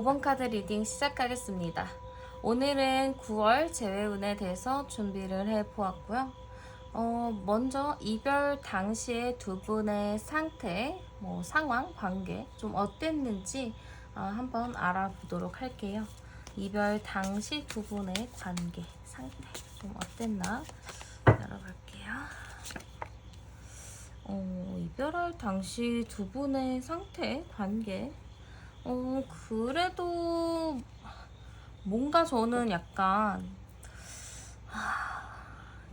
5번 카드 리딩 시작하겠습니다. 오늘은 9월 재회운에 대해서 준비를 해보았고요. 먼저 이별 당시의 두 분의 상태, 상황, 관계 좀 어땠는지 한번 알아보도록 할게요. 이별 당시 두 분의 관계, 상태 좀 어땠나 알아볼게요. 이별할 당시 두 분의 상태, 관계 그래도 뭔가 저는 약간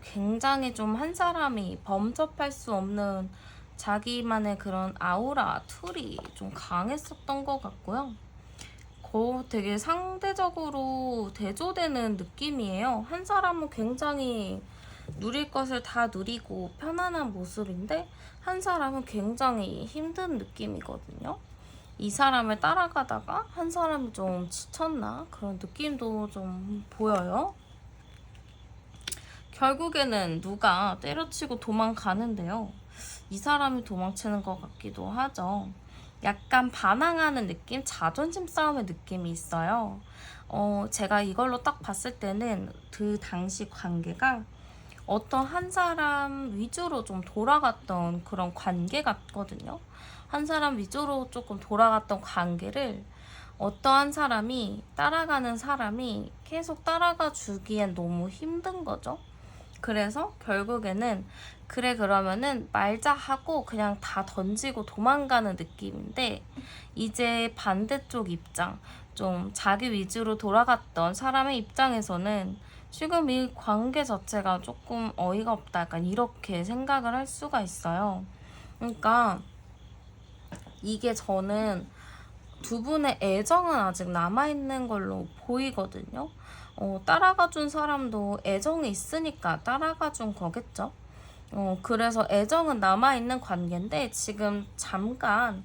굉장히 좀 한 사람이 범접할 수 없는 자기만의 그런 아우라, 툴이 좀 강했었던 것 같고요. 되게 상대적으로 대조되는 느낌이에요. 한 사람은 굉장히 누릴 것을 다 누리고 편안한 모습인데 한 사람은 굉장히 힘든 느낌이거든요. 이 사람을 따라가다가 한 사람이 좀 지쳤나? 그런 느낌도 좀 보여요. 결국에는 누가 때려치고 도망가는데요. 이 사람이 도망치는 것 같기도 하죠. 약간 반항하는 느낌? 자존심 싸움의 느낌이 있어요. 제가 이걸로 딱 봤을 때는 그 당시 관계가 어떤 한 사람 위주로 좀 돌아갔던 그런 관계 같거든요. 한 사람 위주로 조금 돌아갔던 관계를 어떠한 사람이 따라가는 사람이 계속 따라가 주기엔 너무 힘든 거죠. 그래서 결국에는 그래 그러면은 말자 하고 그냥 다 던지고 도망가는 느낌인데 이제 반대쪽 입장, 좀 자기 위주로 돌아갔던 사람의 입장에서는 지금 이 관계 자체가 조금 어이가 없다, 약간 이렇게 생각을 할 수가 있어요. 그러니까 이게 저는 두 분의 애정은 아직 남아있는 걸로 보이거든요. 따라가 준 사람도 애정이 있으니까 따라가 준 거겠죠. 그래서 애정은 남아있는 관계인데 지금 잠깐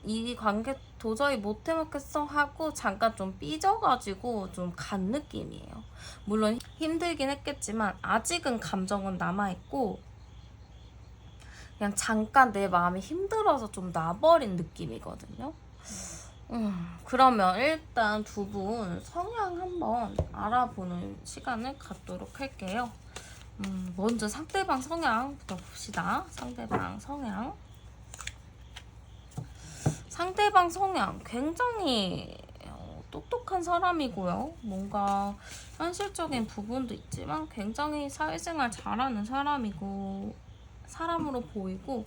이 관계 도저히 못 해먹겠어 하고 잠깐 좀 삐져가지고 좀 간 느낌이에요. 물론 힘들긴 했겠지만 아직은 감정은 남아있고 그냥 잠깐 내 마음이 힘들어서 좀 놔버린 느낌이거든요. 그러면 일단 두 분 성향 한번 알아보는 시간을 갖도록 할게요. 먼저 상대방 성향부터 봅시다. 상대방 성향. 상대방 성향 굉장히 똑똑한 사람이고요. 뭔가 현실적인 부분도 있지만 굉장히 사회생활 잘하는 사람으로 보이고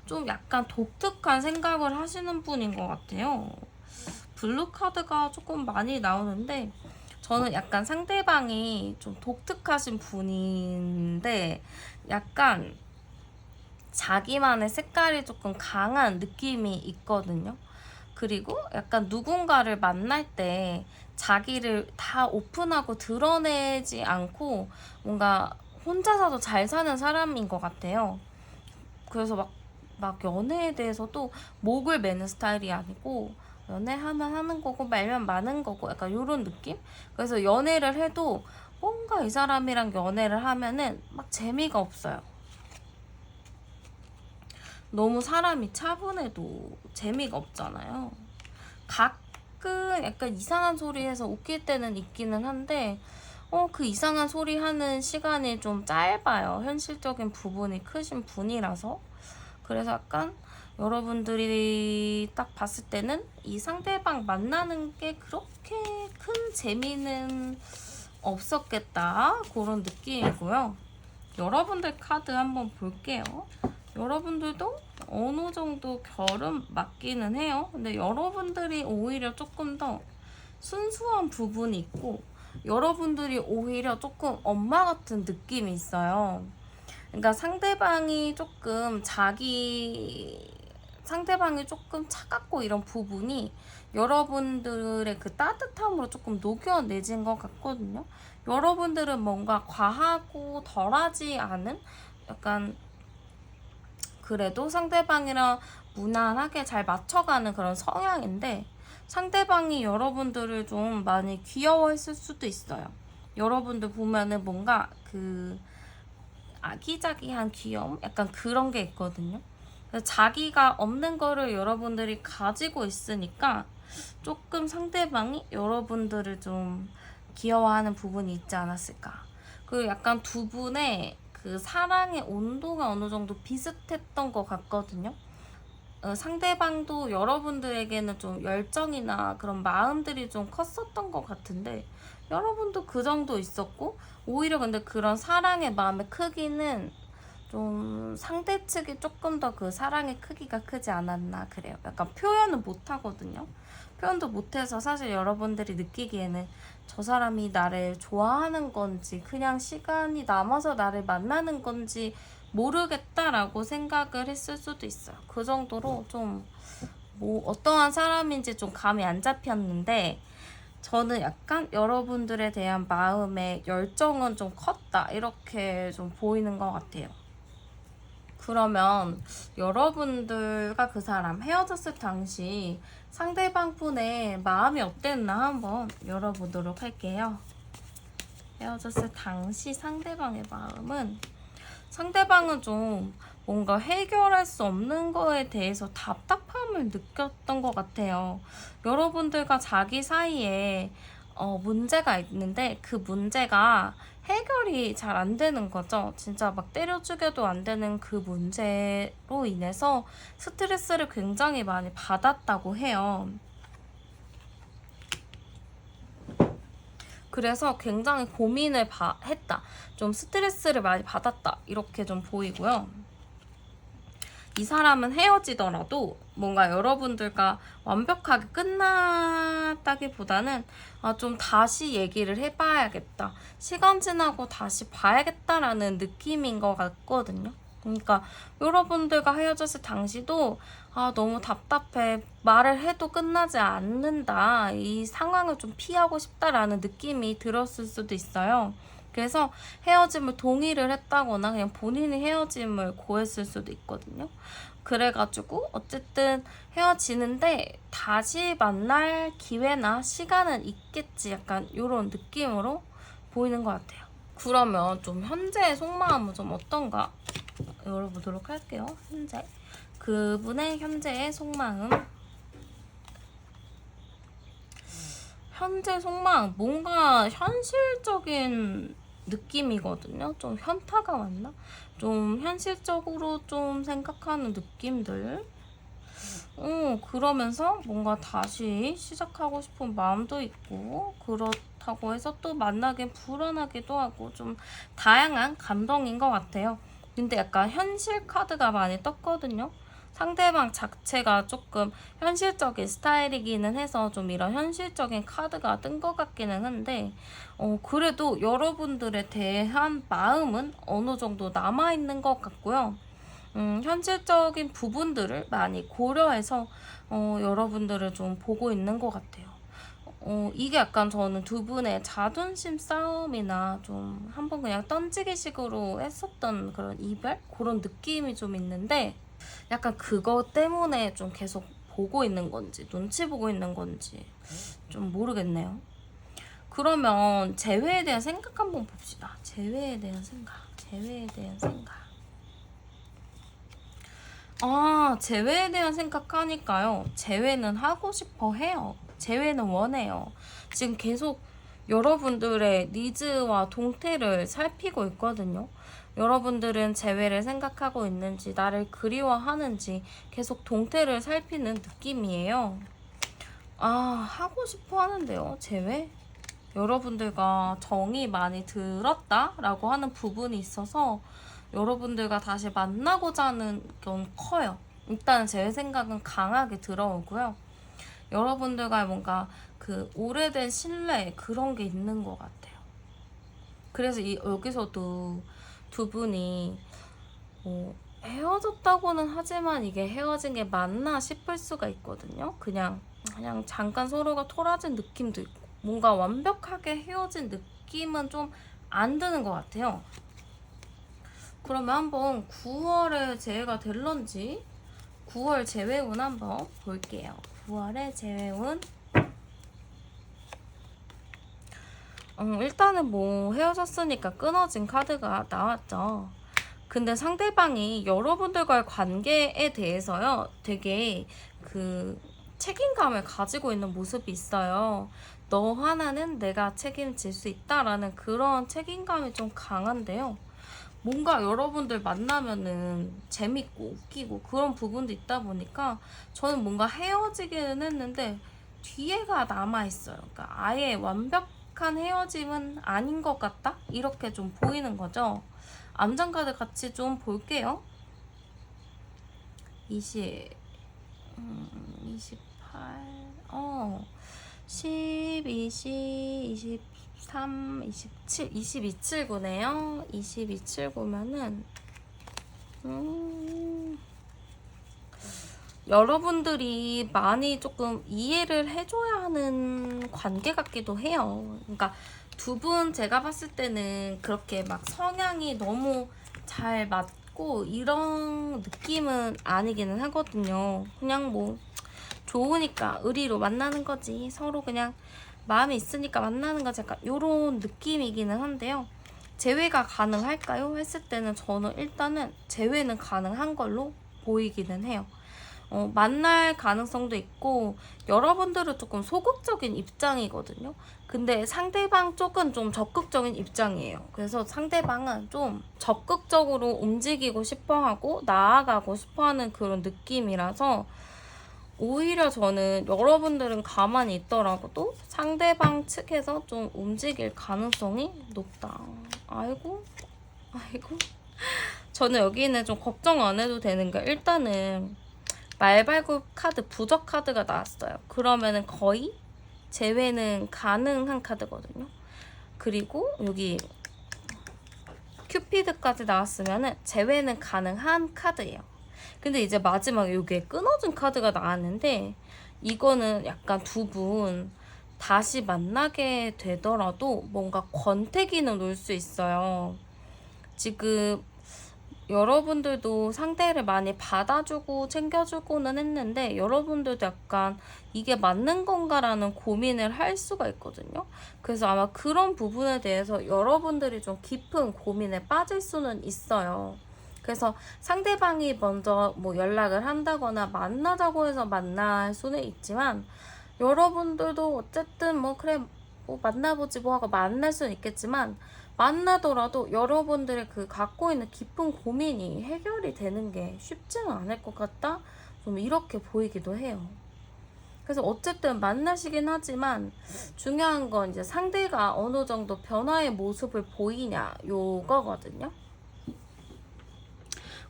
좀 약간 독특한 생각을 하시는 분인 것 같아요. 블루 카드가 조금 많이 나오는데 저는 약간 상대방이 좀 독특하신 분인데 약간 자기만의 색깔이 조금 강한 느낌이 있거든요. 그리고 약간 누군가를 만날 때 자기를 다 오픈하고 드러내지 않고 뭔가 혼자서도 잘 사는 사람인 것 같아요. 그래서 막 연애에 대해서도 목을 매는 스타일이 아니고 연애하면 하는 거고 말면 마는 거고 약간 요런 느낌? 그래서 연애를 해도 뭔가 이 사람이랑 연애를 하면은 막 재미가 없어요. 너무 사람이 차분해도 재미가 없잖아요. 가끔 약간 이상한 소리 해서 웃길 때는 있기는 한데 그 이상한 소리 하는 시간이 좀 짧아요. 현실적인 부분이 크신 분이라서. 그래서 약간 여러분들이 딱 봤을 때는 이 상대방 만나는 게 그렇게 큰 재미는 없었겠다, 그런 느낌이고요. 여러분들 카드 한번 볼게요. 여러분들도 어느 정도 결은 맞기는 해요. 근데 여러분들이 오히려 조금 더 순수한 부분이 있고 여러분들이 오히려 조금 엄마 같은 느낌이 있어요. 그러니까 상대방이 조금 차갑고 이런 부분이 여러분들의 그 따뜻함으로 조금 녹여내진 것 같거든요. 여러분들은 뭔가 과하고 덜하지 않은 약간 그래도 상대방이랑 무난하게 잘 맞춰가는 그런 성향인데 상대방이 여러분들을 좀 많이 귀여워했을 수도 있어요. 여러분들 보면은 뭔가 그 아기자기한 귀여움? 약간 그런 게 있거든요. 그래서 자기가 없는 거를 여러분들이 가지고 있으니까 조금 상대방이 여러분들을 좀 귀여워하는 부분이 있지 않았을까. 그리고 약간 두 분의 그 사랑의 온도가 어느 정도 비슷했던 것 같거든요. 상대방도 여러분들에게는 좀 열정이나 그런 마음들이 좀 컸었던 것 같은데 여러분도 그 정도 있었고, 오히려 근데 그런 사랑의 마음의 크기는 좀 상대 측이 조금 더 그 사랑의 크기가 크지 않았나 그래요. 약간 표현은 못 하거든요. 표현도 못해서 사실 여러분들이 느끼기에는 저 사람이 나를 좋아하는 건지 그냥 시간이 남아서 나를 만나는 건지 모르겠다라고 생각을 했을 수도 있어요. 그 정도로 좀 뭐 어떠한 사람인지 좀 감이 안 잡혔는데, 저는 약간 여러분들에 대한 마음의 열정은 좀 컸다 이렇게 좀 보이는 것 같아요. 그러면 여러분들과 그 사람 헤어졌을 당시 상대방 분의 마음이 어땠나 한번 열어보도록 할게요. 헤어졌을 당시 상대방의 마음은, 상대방은 좀 뭔가 해결할 수 없는 거에 대해서 답답함을 느꼈던 것 같아요. 여러분들과 자기 사이에 문제가 있는데 그 문제가 해결이 잘 안 되는 거죠. 진짜 막 때려 죽여도 안 되는 그 문제로 인해서 스트레스를 굉장히 많이 받았다고 해요. 그래서 굉장히 고민을 했다. 좀 스트레스를 많이 받았다. 이렇게 좀 보이고요. 이 사람은 헤어지더라도 뭔가 여러분들과 완벽하게 끝났다기보다는 좀 다시 얘기를 해봐야겠다. 시간 지나고 다시 봐야겠다라는 느낌인 것 같거든요. 그러니까 여러분들과 헤어졌을 당시도 너무 답답해. 말을 해도 끝나지 않는다. 이 상황을 좀 피하고 싶다라는 느낌이 들었을 수도 있어요. 그래서 헤어짐을 동의를 했다거나 그냥 본인이 헤어짐을 고했을 수도 있거든요. 그래가지고 어쨌든 헤어지는데 다시 만날 기회나 시간은 있겠지, 약간 이런 느낌으로 보이는 것 같아요. 그러면 좀 현재의 속마음은 좀 어떤가 열어보도록 할게요. 그분의 현재의 속마음. 현재 속마음 뭔가 현실적인 느낌이거든요. 좀 현타가 왔나? 좀 현실적으로 좀 생각하는 느낌들. 그러면서 뭔가 다시 시작하고 싶은 마음도 있고, 그렇다고 해서 또 만나긴 불안하기도 하고, 좀 다양한 감정인 것 같아요. 근데 약간 현실 카드가 많이 떴거든요. 상대방 자체가 조금 현실적인 스타일이기는 해서 좀 이런 현실적인 카드가 뜬 것 같기는 한데, 그래도 여러분들에 대한 마음은 어느 정도 남아있는 것 같고요. 현실적인 부분들을 많이 고려해서 여러분들을 좀 보고 있는 것 같아요. 이게 약간 저는 두 분의 자존심 싸움이나 좀 한번 그냥 던지기 식으로 했었던 그런 이별? 그런 느낌이 좀 있는데, 약간 그거 때문에 좀 계속 보고 있는 건지 눈치 보고 있는 건지 좀 모르겠네요. 그러면 재회에 대한 생각 한번 봅시다. 재회에 대한 생각. 재회에 대한 생각하니까요. 재회는 하고 싶어 해요. 재회는 원해요. 지금 계속 여러분들의 니즈와 동태를 살피고 있거든요. 여러분들은 재회를 생각하고 있는지, 나를 그리워하는지 계속 동태를 살피는 느낌이에요. 하고 싶어 하는데요, 재회? 여러분들과 정이 많이 들었다라고 하는 부분이 있어서 여러분들과 다시 만나고자 하는 건 커요. 일단은 제 생각은 강하게 들어오고요. 여러분들과 뭔가 그 오래된 신뢰 그런 게 있는 것 같아요. 그래서 여기서도 두 분이 헤어졌다고는 하지만 이게 헤어진 게 맞나 싶을 수가 있거든요. 그냥 잠깐 서로가 토라진 느낌도 있고, 뭔가 완벽하게 헤어진 느낌은 좀 안 드는 것 같아요. 그러면 한번 9월에 재회가 될런지 9월 재회운 한번 볼게요. 9월에 재회운. 일단은 뭐 헤어졌으니까 끊어진 카드가 나왔죠. 근데 상대방이 여러분들과의 관계에 대해서요, 되게 책임감을 가지고 있는 모습이 있어요. 너 하나는 내가 책임질 수 있다라는 그런 책임감이 좀 강한데요. 뭔가 여러분들 만나면은 재밌고 웃기고 그런 부분도 있다 보니까 저는 뭔가 헤어지기는 했는데 뒤에가 남아있어요. 그러니까 아예 완벽한 헤어짐은 아닌 것 같다? 이렇게 좀 보이는 거죠. 암장카드 같이 좀 볼게요. 28, 10, 20, 23, 27, 22칠구네요. 22칠구면은 여러분들이 많이 조금 이해를 해줘야 하는 관계 같기도 해요. 그러니까 두 분 제가 봤을 때는 그렇게 막 성향이 너무 잘 맞고 이런 느낌은 아니기는 하거든요. 그냥 뭐 좋으니까 의리로 만나는 거지. 서로 그냥 마음이 있으니까 만나는 거지. 약간 요런 느낌이기는 한데요. 재회가 가능할까요? 했을 때는 저는 일단은 재회는 가능한 걸로 보이기는 해요. 만날 가능성도 있고 여러분들은 조금 소극적인 입장이거든요. 근데 상대방 쪽은 좀 적극적인 입장이에요. 그래서 상대방은 좀 적극적으로 움직이고 싶어하고 나아가고 싶어하는 그런 느낌이라서 오히려 저는 여러분들은 가만히 있더라도 상대방 측에서 좀 움직일 가능성이 높다. 아이고 저는 여기는 좀 걱정 안 해도 되는 게 일단은 말발굽 카드, 부적 카드가 나왔어요. 그러면은 거의 재회는 가능한 카드거든요. 그리고 여기 큐피드까지 나왔으면은 재회는 가능한 카드예요. 근데 이제 마지막에 여기에 끊어진 카드가 나왔는데 이거는 약간 두 분 다시 만나게 되더라도 뭔가 권태기는 올 수 있어요. 지금 여러분들도 상대를 많이 받아주고 챙겨주고는 했는데 여러분들도 약간 이게 맞는 건가라는 고민을 할 수가 있거든요. 그래서 아마 그런 부분에 대해서 여러분들이 좀 깊은 고민에 빠질 수는 있어요. 그래서 상대방이 먼저 뭐 연락을 한다거나 만나자고 해서 만날 수는 있지만 여러분들도 어쨌든 뭐 그래 뭐 만나보지 뭐 하고 만날 수는 있겠지만 만나더라도 여러분들의 그 갖고 있는 깊은 고민이 해결이 되는 게 쉽지는 않을 것 같다? 좀 이렇게 보이기도 해요. 그래서 어쨌든 만나시긴 하지만 중요한 건 이제 상대가 어느 정도 변화의 모습을 보이냐 요거거든요.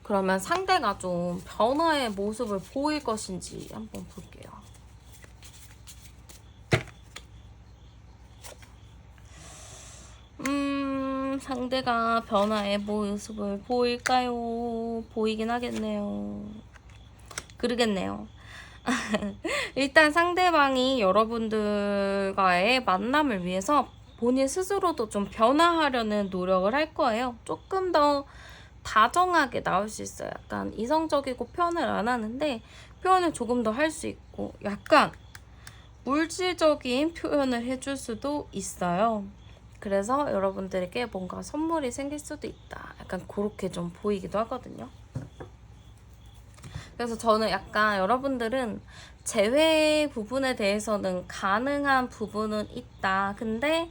그러면 상대가 좀 변화의 모습을 보일 것인지 한번 볼게요. 상대가 변화의 모습을 보일까요? 보이긴 하겠네요. 그러겠네요. 일단 상대방이 여러분들과의 만남을 위해서 본인 스스로도 좀 변화하려는 노력을 할 거예요. 조금 더 다정하게 나올 수 있어요. 약간 이성적이고 표현을 안 하는데 표현을 조금 더 할 수 있고 약간 물질적인 표현을 해줄 수도 있어요. 그래서 여러분들에게 뭔가 선물이 생길 수도 있다. 약간 그렇게 좀 보이기도 하거든요. 그래서 저는 약간 여러분들은 재회 부분에 대해서는 가능한 부분은 있다. 근데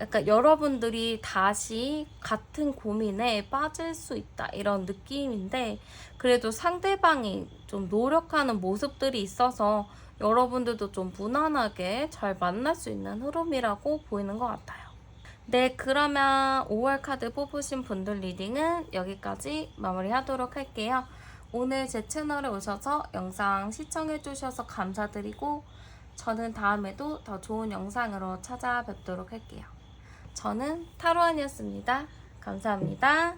약간 여러분들이 다시 같은 고민에 빠질 수 있다. 이런 느낌인데 그래도 상대방이 좀 노력하는 모습들이 있어서 여러분들도 좀 무난하게 잘 만날 수 있는 흐름이라고 보이는 것 같아요. 네, 그러면 5월 카드 뽑으신 분들 리딩은 여기까지 마무리하도록 할게요. 오늘 제 채널에 오셔서 영상 시청해주셔서 감사드리고 저는 다음에도 더 좋은 영상으로 찾아뵙도록 할게요. 저는 타로안이었습니다. 감사합니다.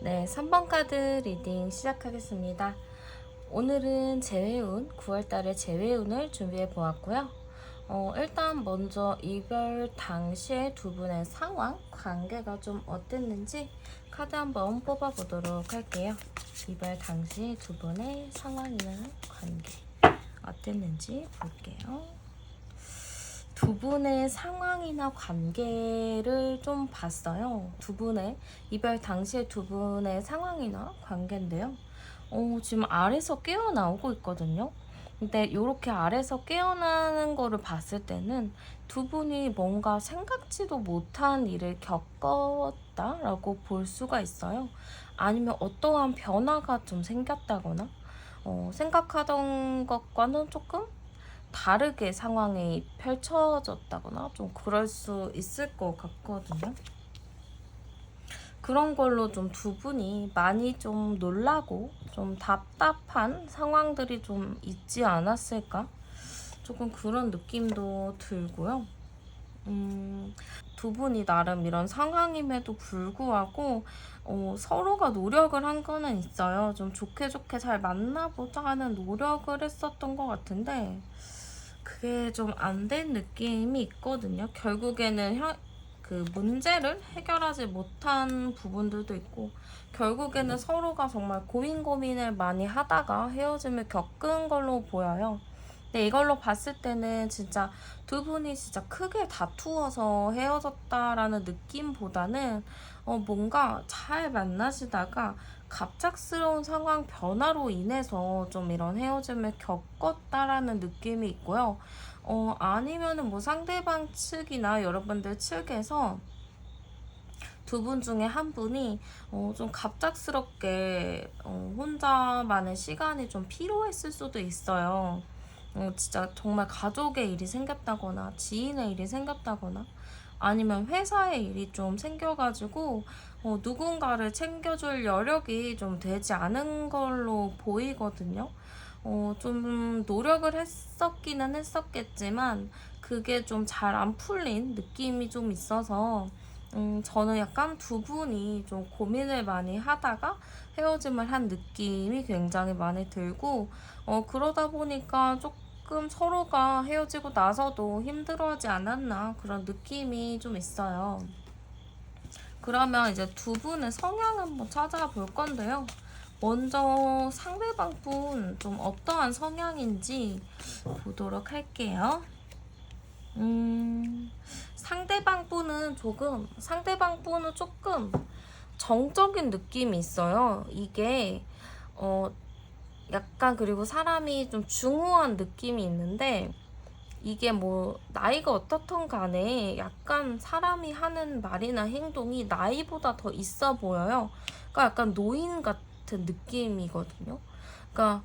네, 3번 카드 리딩 시작하겠습니다. 오늘은 재회운, 9월달의 재회운을 준비해 보았고요. 일단 먼저 이별 당시의 두 분의 상황, 관계가 좀 어땠는지 카드 한번 뽑아보도록 할게요. 이별 당시 두 분의 상황이나 관계 어땠는지 볼게요. 두 분의 상황이나 관계를 좀 봤어요. 두 분의 이별 당시의 두 분의 상황이나 관계인데요. 지금 아래서 깨어나오고 있거든요. 근데 이렇게 아래서 깨어나는 거를 봤을 때는 두 분이 뭔가 생각지도 못한 일을 겪었다라고 볼 수가 있어요. 아니면 어떠한 변화가 좀 생겼다거나 생각하던 것과는 조금 다르게 상황이 펼쳐졌다거나 좀 그럴 수 있을 것 같거든요. 그런 걸로 좀 두 분이 많이 좀 놀라고 좀 답답한 상황들이 좀 있지 않았을까? 조금 그런 느낌도 들고요. 두 분이 나름 이런 상황임에도 불구하고 서로가 노력을 한 거는 있어요. 좀 좋게 좋게 잘 만나보자 하는 노력을 했었던 것 같은데 그게 좀 안 된 느낌이 있거든요. 결국에는 그 문제를 해결하지 못한 부분들도 있고 결국에는 서로가 정말 고민을 많이 하다가 헤어짐을 겪은 걸로 보여요. 근데 이걸로 봤을 때는 진짜 두 분이 진짜 크게 다투어서 헤어졌다라는 느낌보다는 뭔가 잘 만나시다가 갑작스러운 상황 변화로 인해서 좀 이런 헤어짐을 겪었다라는 느낌이 있고요. 아니면은 뭐 상대방 측이나 여러분들 측에서 두 분 중에 한 분이 좀 갑작스럽게 혼자만의 시간이 좀 필요했을 수도 있어요. 진짜 정말 가족의 일이 생겼다거나 지인의 일이 생겼다거나 아니면 회사의 일이 좀 생겨가지고 누군가를 챙겨줄 여력이 좀 되지 않은 걸로 보이거든요. 좀 노력을 했었기는 했었겠지만 그게 좀 잘 안 풀린 느낌이 좀 있어서 저는 약간 두 분이 좀 고민을 많이 하다가 헤어짐을 한 느낌이 굉장히 많이 들고 그러다 보니까 조금 서로가 헤어지고 나서도 힘들어하지 않았나 그런 느낌이 좀 있어요. 그러면 이제 두 분의 성향 한번 찾아볼 건데요. 먼저 상대방 분 좀 어떠한 성향인지 보도록 할게요. 상대방 분은 조금 정적인 느낌이 있어요. 이게 약간 그리고 사람이 좀 중후한 느낌이 있는데 이게 뭐 나이가 어떻든 간에 약간 사람이 하는 말이나 행동이 나이보다 더 있어 보여요. 그러니까 약간 노인 같은 느낌이거든요. 그러니까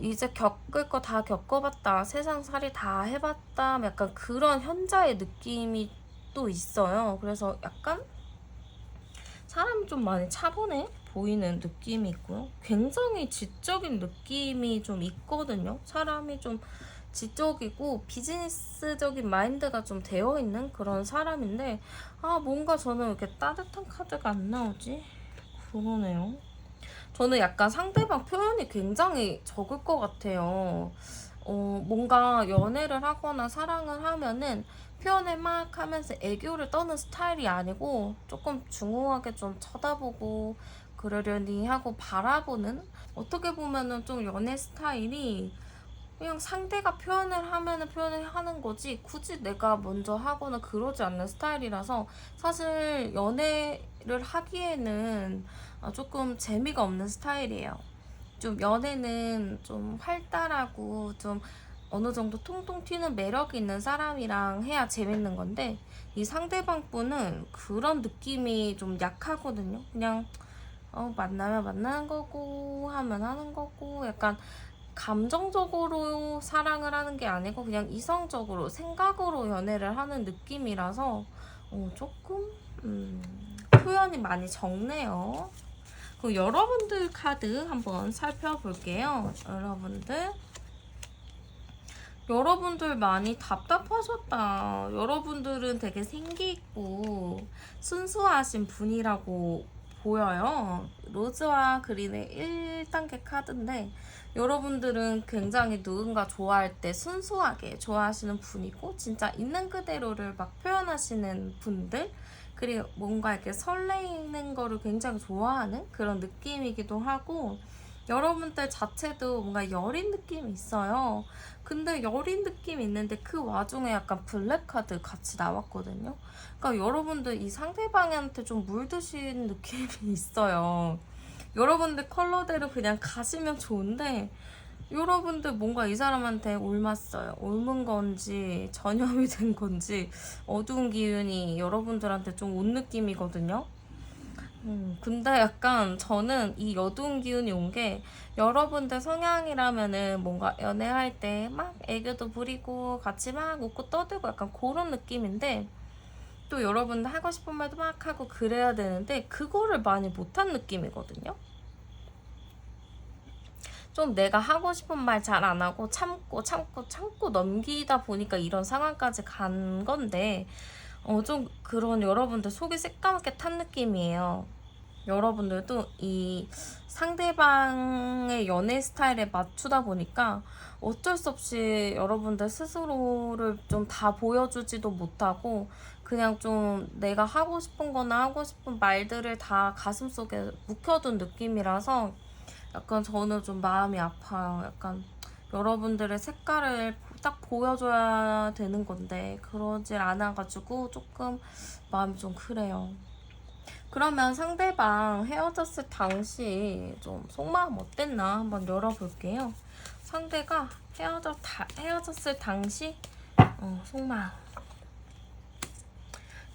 이제 겪을 거 다 겪어봤다. 세상살이 다 해봤다. 약간 그런 현자의 느낌이 또 있어요. 그래서 약간 사람이 좀 많이 차분해 보이는 느낌이 있고요. 굉장히 지적인 느낌이 좀 있거든요. 사람이 좀 지적이고 비즈니스적인 마인드가 좀 되어 있는 그런 사람인데 뭔가 저는 이렇게 따뜻한 카드가 안 나오지? 그러네요. 저는 약간 상대방 표현이 굉장히 적을 것 같아요. 뭔가 연애를 하거나 사랑을 하면은 표현을 막 하면서 애교를 떠는 스타일이 아니고 조금 중후하게 좀 쳐다보고 그러려니 하고 바라보는 어떻게 보면은 좀 연애 스타일이 그냥 상대가 표현을 하면은 표현을 하는 거지 굳이 내가 먼저 하거나 그러지 않는 스타일이라서 사실 연애를 하기에는 조금 재미가 없는 스타일이에요. 좀 연애는 좀 활달하고 좀 어느 정도 통통 튀는 매력이 있는 사람이랑 해야 재밌는 건데 이 상대방 분은 그런 느낌이 좀 약하거든요. 그냥 만나면 만나는 거고 하면 하는 거고 약간 감정적으로 사랑을 하는 게 아니고 그냥 이성적으로 생각으로 연애를 하는 느낌이라서 조금 표현이 많이 적네요. 그럼 여러분들 카드 한번 살펴볼게요. 여러분들 많이 답답하셨다. 여러분들은 되게 생기있고 순수하신 분이라고 보여요. 로즈와 그린의 1단계 카드인데 여러분들은 굉장히 누군가 좋아할 때 순수하게 좋아하시는 분이고 진짜 있는 그대로를 막 표현하시는 분들, 그리고 뭔가 이렇게 설레이는 거를 굉장히 좋아하는 그런 느낌이기도 하고, 여러분들 자체도 뭔가 여린 느낌이 있어요. 근데 여린 느낌이 있는데 그 와중에 약간 블랙카드 같이 나왔거든요. 그러니까 여러분들 이 상대방한테 좀 물드신 느낌이 있어요. 여러분들 컬러대로 그냥 가시면 좋은데 여러분들 뭔가 이 사람한테 옮았어요. 옮은 건지 전염이 된 건지 어두운 기운이 여러분들한테 좀 온 느낌이거든요. 근데 약간 저는 이 어두운 기운이 온 게 여러분들 성향이라면은 뭔가 연애할 때 막 애교도 부리고 같이 막 웃고 떠들고 약간 그런 느낌인데, 또 여러분들 하고 싶은 말도 막 하고 그래야 되는데 그거를 많이 못한 느낌이거든요. 좀 내가 하고 싶은 말 잘 안 하고 참고 넘기다 보니까 이런 상황까지 간 건데, 좀 그런 여러분들 속이 새까맣게 탄 느낌이에요. 여러분들도 이 상대방의 연애 스타일에 맞추다 보니까 어쩔 수 없이 여러분들 스스로를 좀 다 보여주지도 못하고 그냥 좀 내가 하고 싶은 거나 하고 싶은 말들을 다 가슴속에 묵혀둔 느낌이라서 약간 저는 좀 마음이 아파요. 약간 여러분들의 색깔을 딱 보여줘야 되는 건데 그러질 않아가지고 조금 마음이 좀 그래요. 그러면 상대방 헤어졌을 당시 좀 속마음 어땠나 한번 열어볼게요. 상대가 헤어졌을 당시 속마음.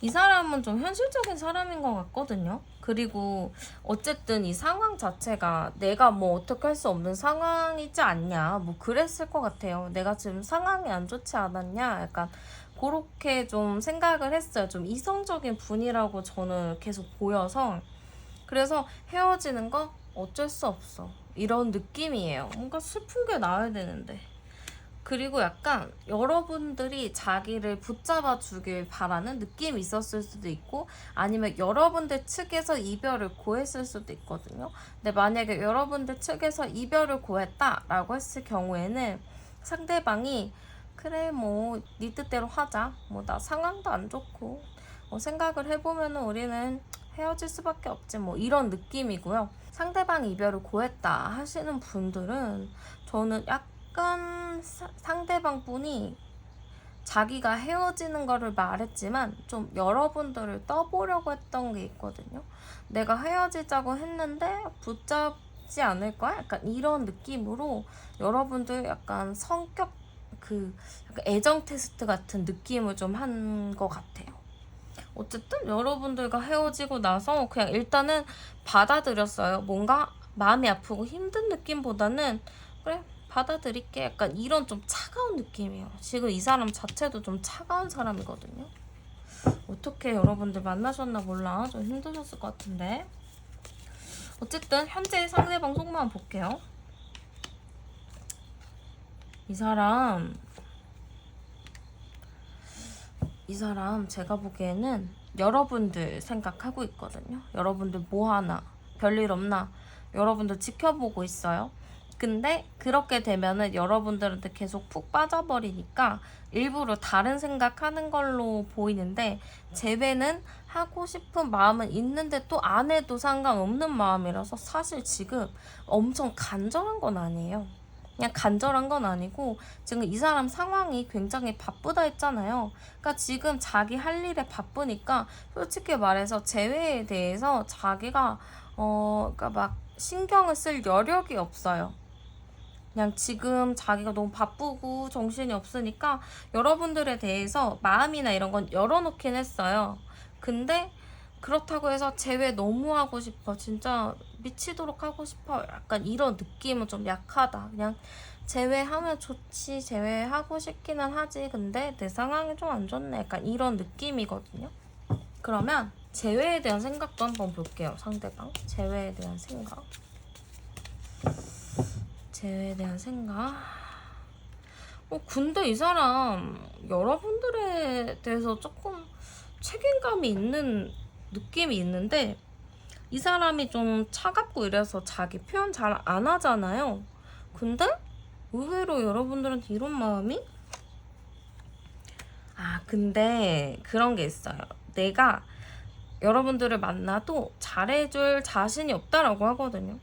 이 사람은 좀 현실적인 사람인 것 같거든요. 그리고 어쨌든 이 상황 자체가 내가 뭐 어떻게 할 수 없는 상황이지 않냐, 뭐 그랬을 것 같아요. 내가 지금 상황이 안 좋지 않았냐, 약간 그렇게 좀 생각을 했어요. 좀 이성적인 분이라고 저는 계속 보여서, 그래서 헤어지는 거 어쩔 수 없어 이런 느낌이에요. 뭔가 슬픈 게 나와야 되는데. 그리고 약간 여러분들이 자기를 붙잡아 주길 바라는 느낌이 있었을 수도 있고, 아니면 여러분들 측에서 이별을 고했을 수도 있거든요. 근데 만약에 여러분들 측에서 이별을 고했다라고 했을 경우에는 상대방이 그래 뭐 네 뜻대로 하자, 뭐 나 상황도 안 좋고 생각을 해보면 우리는 헤어질 수밖에 없지, 뭐 이런 느낌이고요. 상대방 이별을 고했다 하시는 분들은 저는 약간 상대방 분이 자기가 헤어지는 거를 말했지만 좀 여러분들을 떠보려고 했던 게 있거든요. 내가 헤어지자고 했는데 붙잡지 않을 거야? 약간 이런 느낌으로 여러분들 약간 성격 약간 애정 테스트 같은 느낌을 좀 한 것 같아요. 어쨌든 여러분들과 헤어지고 나서 그냥 일단은 받아들였어요. 뭔가 마음이 아프고 힘든 느낌보다는 그래 받아들일게, 약간 이런 좀 차가운 느낌이에요. 지금 이 사람 자체도 좀 차가운 사람이거든요. 어떻게 여러분들 만나셨나 몰라. 좀 힘드셨을 것 같은데. 어쨌든 현재 상대방 속마음 볼게요. 이 사람 제가 보기에는 여러분들 생각하고 있거든요. 여러분들 뭐하나, 별일 없나, 여러분들 지켜보고 있어요. 근데 그렇게 되면은 여러분들한테 계속 푹 빠져버리니까 일부러 다른 생각하는 걸로 보이는데, 재회는 하고 싶은 마음은 있는데 또 안 해도 상관없는 마음이라서 사실 지금 엄청 간절한 건 아니에요. 그냥 간절한 건 아니고 지금 이 사람 상황이 굉장히 바쁘다 했잖아요. 그러니까 지금 자기 할 일에 바쁘니까 솔직히 말해서 재회에 대해서 자기가 그러니까 막 신경을 쓸 여력이 없어요. 그냥 지금 자기가 너무 바쁘고 정신이 없으니까 여러분들에 대해서 마음이나 이런 건 열어놓긴 했어요. 근데 그렇다고 해서 재회 너무 하고 싶어, 진짜 미치도록 하고 싶어, 약간 이런 느낌은 좀 약하다. 그냥 재회하면 좋지, 재회하고 싶기는 하지, 근데 내 상황이 좀 안 좋네, 약간 이런 느낌이거든요. 그러면 재회에 대한 생각도 한번 볼게요. 상대방 재회에 대한 생각. 재회에 대한 생각. 근데 이 사람 여러분들에 대해서 조금 책임감이 있는 느낌이 있는데, 이 사람이 좀 차갑고 이래서 자기 표현 잘 안 하잖아요. 근데 의외로 여러분들한테 이런 마음이? 근데 그런 게 있어요. 내가 여러분들을 만나도 잘해줄 자신이 없다라고 하거든요.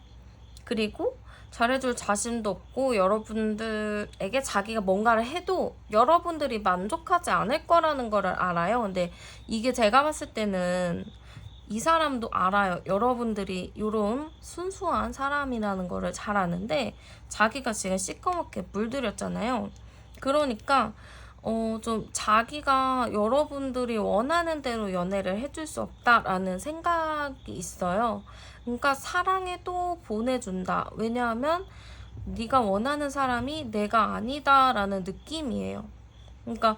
그리고 잘해줄 자신도 없고 여러분들에게 자기가 뭔가를 해도 여러분들이 만족하지 않을 거라는 거를 알아요. 근데 이게 제가 봤을 때는 이 사람도 알아요. 여러분들이 이런 순수한 사람이라는 거를 잘 아는데 자기가 지금 시커멓게 물들였잖아요. 그러니까 좀 자기가 여러분들이 원하는 대로 연애를 해줄 수 없다라는 생각이 있어요. 그러니까 사랑해도 보내준다. 왜냐하면 네가 원하는 사람이 내가 아니다라는 느낌이에요. 그러니까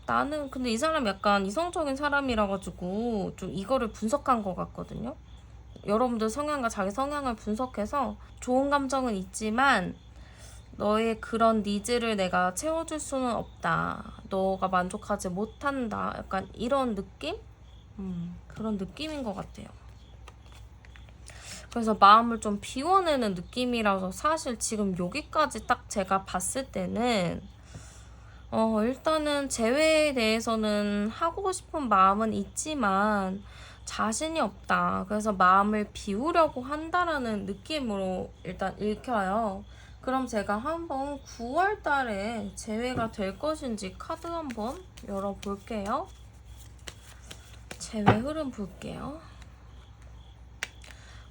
나는 근데 이 사람 약간 이성적인 사람이라 가지고 좀 이거를 분석한 것 같거든요. 여러분들 성향과 자기 성향을 분석해서 좋은 감정은 있지만 너의 그런 니즈를 내가 채워줄 수는 없다. 너가 만족하지 못한다. 약간 이런 느낌? 그런 느낌인 것 같아요. 그래서 마음을 좀 비워내는 느낌이라서 사실 지금 여기까지 딱 제가 봤을 때는 일단은 재회에 대해서는 하고 싶은 마음은 있지만 자신이 없다. 그래서 마음을 비우려고 한다라는 느낌으로 일단 읽혀요. 그럼 제가 한번 9월 달에 재회가 될 것인지 카드 한번 열어볼게요. 재회 흐름 볼게요.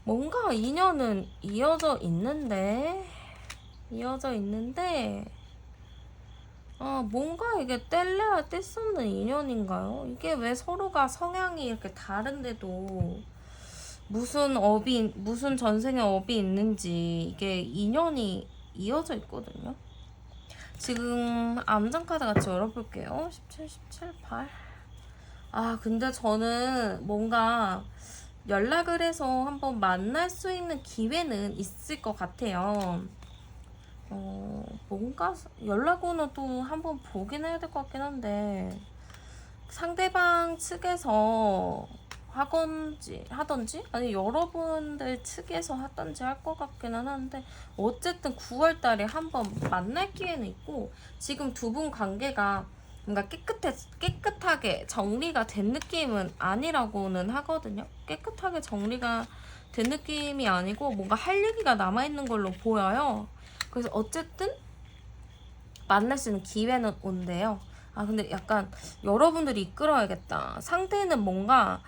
뭔가 인연은 이어져 있는데 뭔가 이게 뗄래야 뗄 수 없는 인연인가요? 이게 왜 서로가 성향이 이렇게 다른데도 무슨 전생에 업이 있는지 이게 인연이 이어져 있거든요. 지금 암장카드 같이 열어볼게요. 17, 17, 8. 근데 저는 뭔가 연락을 해서 한번 만날 수 있는 기회는 있을 것 같아요. 뭔가 연락 오는 또 한번 보긴 해야 될 것 같긴 한데 상대방 측에서 하던지 아니 여러분들 측에서 하던지 할 것 같기는 한데 어쨌든 9월 달에 한번 만날 기회는 있고 지금 두 분 관계가 뭔가 깨끗하게 정리가 된 느낌은 아니라고는 하거든요. 깨끗하게 정리가 된 느낌이 아니고 뭔가 할 얘기가 남아있는 걸로 보여요. 그래서 어쨌든 만날 수 있는 기회는 온대요. 근데 약간 여러분들이 이끌어야겠다. 상대는 뭔가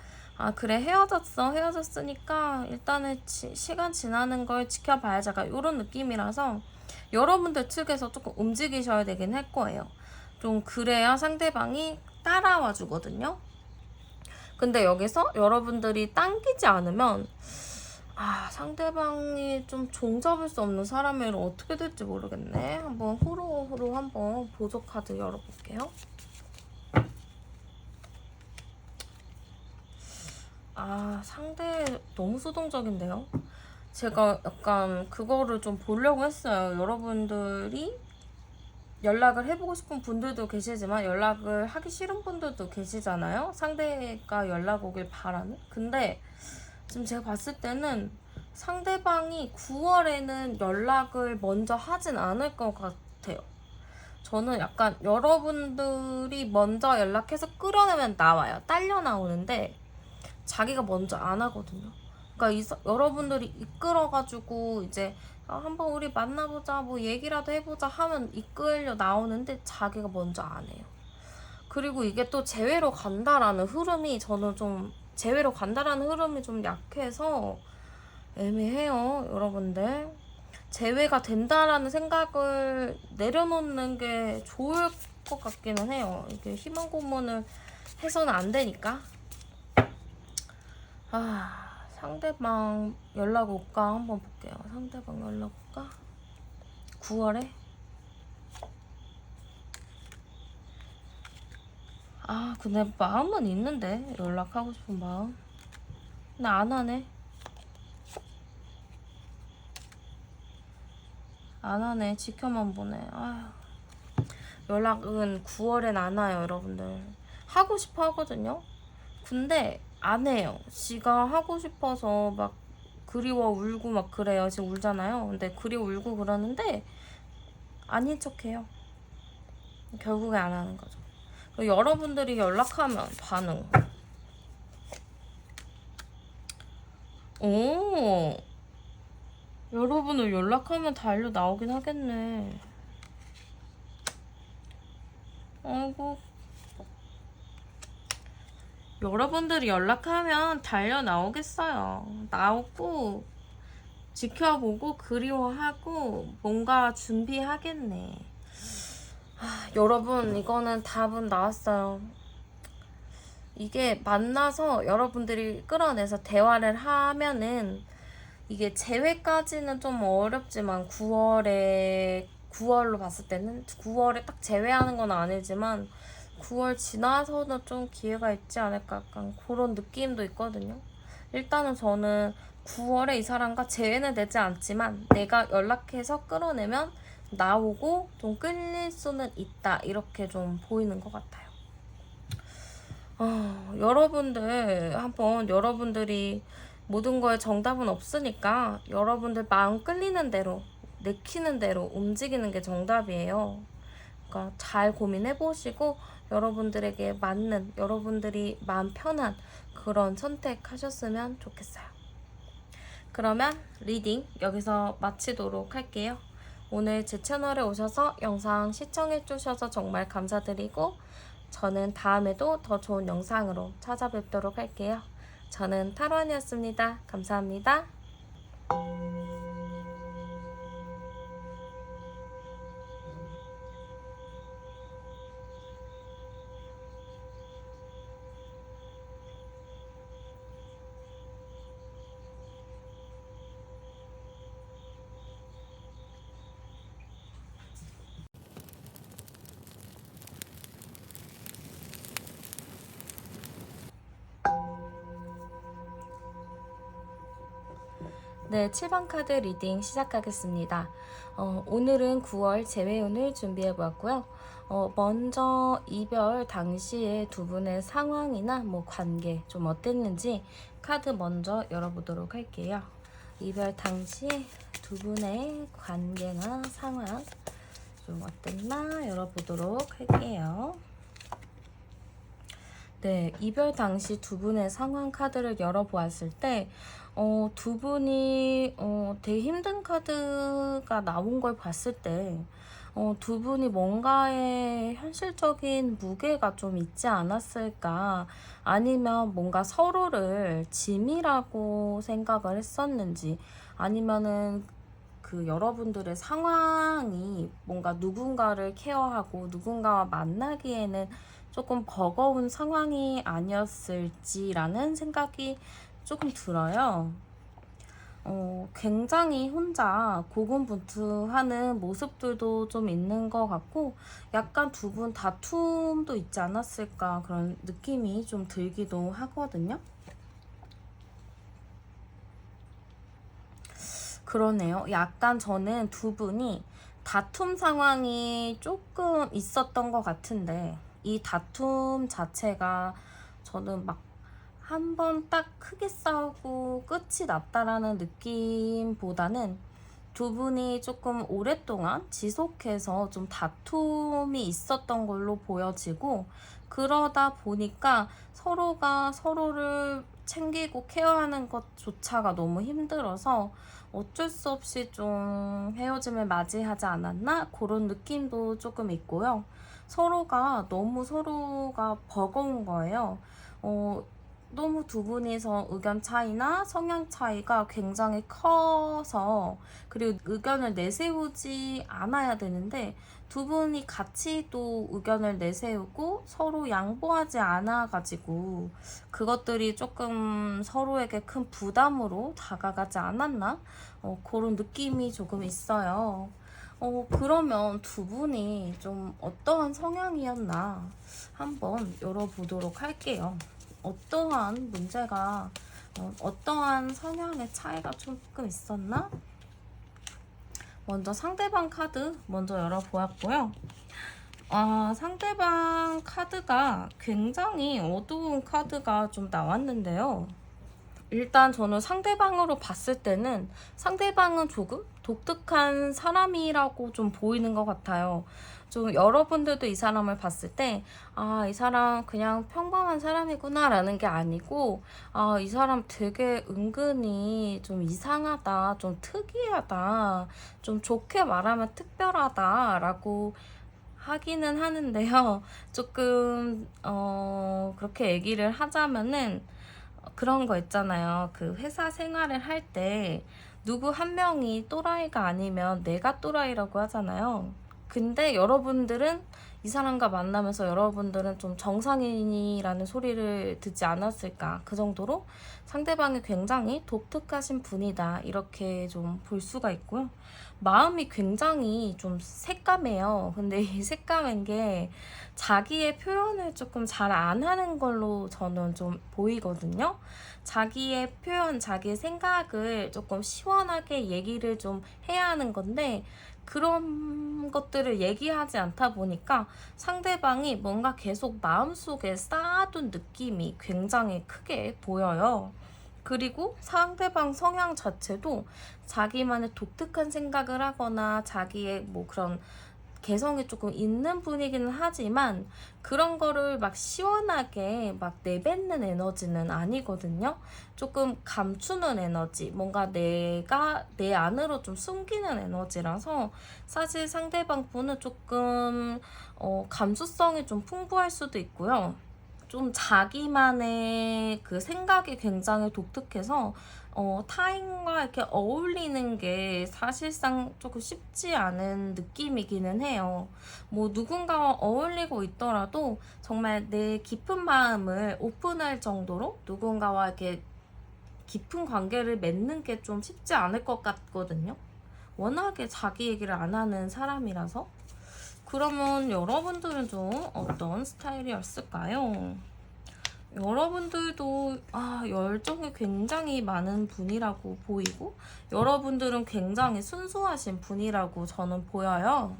그래 헤어졌으니까 일단은 시간 지나는 걸 지켜봐야지 약간 이런 느낌이라서 여러분들 측에서 조금 움직이셔야 되긴 할 거예요. 좀 그래야 상대방이 따라와 주거든요. 근데 여기서 여러분들이 당기지 않으면 상대방이 좀 종잡을 수 없는 사람이라 어떻게 될지 모르겠네. 한번 호로호로 한번 보조 카드 열어볼게요. 상대 너무 수동적인데요. 제가 약간 그거를 좀 보려고 했어요. 여러분들이 연락을 해보고 싶은 분들도 계시지만 연락을 하기 싫은 분들도 계시잖아요. 상대가 연락 오길 바라는. 근데 지금 제가 봤을 때는 상대방이 9월에는 연락을 먼저 하진 않을 것 같아요. 저는 약간 여러분들이 먼저 연락해서 끌어내면 나와요. 딸려 나오는데 자기가 먼저 안 하거든요. 그러니까 여러분들이 이끌어가지고 이제 한번 우리 만나보자 뭐 얘기라도 해보자 하면 이끌려 나오는데 자기가 먼저 안 해요. 그리고 이게 또 재회로 간다라는 흐름이 저는 좀 재회로 간다라는 흐름이 좀 약해서 애매해요. 여러분들 재회가 된다라는 생각을 내려놓는 게 좋을 것 같기는 해요. 이게 희망 고문을 해서는 안 되니까. 상대방 연락 올까 한번 볼게요. 상대방 연락 올까? 9월에? 근데 마음은 있는데 연락하고 싶은 마음. 근데 안 하네. 안 하네. 지켜만 보네. 연락은 9월엔 안 와요, 여러분들. 하고 싶어 하거든요. 근데 안 해요. 지가 하고 싶어서 막 그리워 울고 막 그래요. 지금 울잖아요. 근데 그리워 울고 그러는데 아닌 척해요. 결국에 안 하는 거죠. 여러분들이 연락하면 반응. 오, 여러분을 연락하면 달려 나오긴 하겠네. 아이고, 여러분들이 연락하면 달려 나오겠어요. 나오고 지켜보고 그리워하고 뭔가 준비하겠네. 여러분, 이거는 답은 나왔어요. 이게 만나서 여러분들이 끌어내서 대화를 하면은 이게 재회까지는 좀 어렵지만 9월로 봤을 때는 9월에 딱 재회하는 건 아니지만 9월 지나서는 좀 기회가 있지 않을까 약간 그런 느낌도 있거든요. 일단은 저는 9월에 이 사람과 재회는 되지 않지만 내가 연락해서 끌어내면 나오고 좀 끌릴 수는 있다 이렇게 좀 보이는 것 같아요. 여러분들 한번 여러분들이 모든 거에 정답은 없으니까 여러분들 마음 끌리는 대로 내키는 대로 움직이는 게 정답이에요. 그러니까 잘 고민해 보시고 여러분들에게 맞는 여러분들이 마음 편한 그런 선택하셨으면 좋겠어요. 그러면 리딩 여기서 마치도록 할게요. 오늘 제 채널에 오셔서 영상 시청해 주셔서 정말 감사드리고 저는 다음에도 더 좋은 영상으로 찾아뵙도록 할게요. 저는 타로안이었습니다. 감사합니다. 네, 7번 카드 리딩 시작하겠습니다. 오늘은 9월 재회운을 준비해보았고요. 먼저 이별 당시에 두 분의 상황이나 뭐 관계 좀 어땠는지 카드 먼저 열어보도록 할게요. 이별 당시에 두 분의 관계나 상황 좀 어땠나 열어보도록 할게요. 네, 이별 당시 두 분의 상황 카드를 열어보았을 때 두 분이 되게 힘든 카드가 나온 걸 봤을 때 두 분이 뭔가의 현실적인 무게가 좀 있지 않았을까 아니면 뭔가 서로를 짐이라고 생각을 했었는지 아니면은 그 여러분들의 상황이 뭔가 누군가를 케어하고 누군가와 만나기에는 조금 버거운 상황이 아니었을지라는 생각이 조금 들어요. 굉장히 혼자 고군분투하는 모습들도 좀 있는 것 같고 약간 두 분 다툼도 있지 않았을까 그런 느낌이 좀 들기도 하거든요. 그러네요. 약간 저는 두 분이 다툼 상황이 조금 있었던 것 같은데 이 다툼 자체가 저는 막 한 번 딱 크게 싸우고 끝이 났다라는 느낌보다는 두 분이 조금 오랫동안 지속해서 좀 다툼이 있었던 걸로 보여지고 그러다 보니까 서로가 서로를 챙기고 케어하는 것조차가 너무 힘들어서 어쩔 수 없이 좀 헤어짐을 맞이하지 않았나? 그런 느낌도 조금 있고요. 너무 서로가 버거운 거예요. 너무 두 분이서 의견 차이나 성향 차이가 굉장히 커서 그리고 의견을 내세우지 않아야 되는데 두 분이 같이 또 의견을 내세우고 서로 양보하지 않아 가지고 그것들이 조금 서로에게 큰 부담으로 다가가지 않았나 그런 느낌이 조금 있어요. 그러면 두 분이 좀 어떠한 성향이었나 한번 열어보도록 할게요. 어떠한 문제가 어떠한 성향의 차이가 조금 있었나? 먼저 상대방 카드 먼저 열어보았고요. 상대방 카드가 굉장히 어두운 카드가 좀 나왔는데요. 일단 저는 상대방으로 봤을 때는 상대방은 조금 독특한 사람이라고 좀 보이는 것 같아요. 좀 여러분들도 이 사람을 봤을 때, 아, 이 사람 그냥 평범한 사람이구나 라는 게 아니고, 아, 이 사람 되게 은근히 좀 이상하다, 좀 특이하다, 좀 좋게 말하면 특별하다 라고 하기는 하는데요. 조금, 그렇게 얘기를 하자면은, 그런 거 있잖아요. 그 회사 생활을 할 때 누구 한 명이 또라이가 아니면 내가 또라이라고 하잖아요. 근데 여러분들은 이 사람과 만나면서 여러분들은 좀 정상인이라는 소리를 듣지 않았을까. 그 정도로 상대방이 굉장히 독특하신 분이다. 이렇게 좀 볼 수가 있고요. 마음이 굉장히 좀 새까매요. 근데 이 새까맨 게 자기의 표현을 조금 잘 안 하는 걸로 저는 좀 보이거든요. 자기의 표현, 자기의 생각을 조금 시원하게 얘기를 좀 해야 하는 건데, 그런 것들을 얘기하지 않다 보니까 상대방이 뭔가 계속 마음속에 쌓아둔 느낌이 굉장히 크게 보여요. 그리고 상대방 성향 자체도 자기만의 독특한 생각을 하거나 자기의 뭐 그런 개성이 조금 있는 분이기는 하지만 그런 거를 막 시원하게 막 내뱉는 에너지는 아니거든요. 조금 감추는 에너지, 뭔가 내가 내 안으로 좀 숨기는 에너지라서 사실 상대방 분은 조금 감수성이 좀 풍부할 수도 있고요. 좀 자기만의 그 생각이 굉장히 독특해서 타인과 이렇게 어울리는 게 사실상 조금 쉽지 않은 느낌이기는 해요. 뭐 누군가와 어울리고 있더라도 정말 내 깊은 마음을 오픈할 정도로 누군가와 이렇게 깊은 관계를 맺는 게 좀 쉽지 않을 것 같거든요. 워낙에 자기 얘기를 안 하는 사람이라서. 그러면 여러분들은 좀 어떤 스타일이었을까요? 여러분들도 열정이 굉장히 많은 분이라고 보이고 여러분들은 굉장히 순수하신 분이라고 저는 보여요.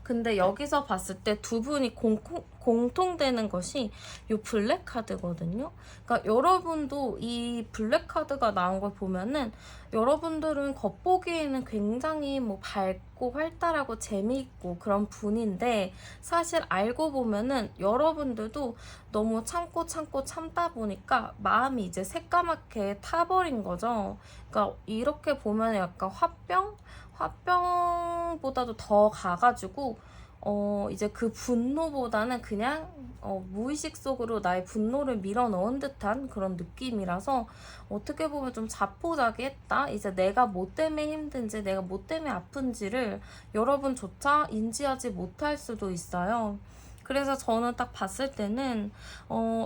근데 여기서 봤을 때 두 분이 공통되는 것이 이 블랙 카드거든요. 그러니까 여러분도 이 블랙 카드가 나온 걸 보면은 여러분들은 겉보기에는 굉장히 뭐 밝고 활달하고 재미있고 그런 분인데 사실 알고 보면은 여러분들도 너무 참고 참다 보니까 마음이 이제 새까맣게 타버린 거죠. 그러니까 이렇게 보면 약간 화병보다도 더 가가지고 이제 그 분노보다는 그냥 무의식 속으로 나의 분노를 밀어 넣은 듯한 그런 느낌이라서 어떻게 보면 좀 자포자기했다. 이제 내가 뭐 때문에 힘든지 내가 뭐 때문에 아픈지를 여러분조차 인지하지 못할 수도 있어요. 그래서 저는 딱 봤을 때는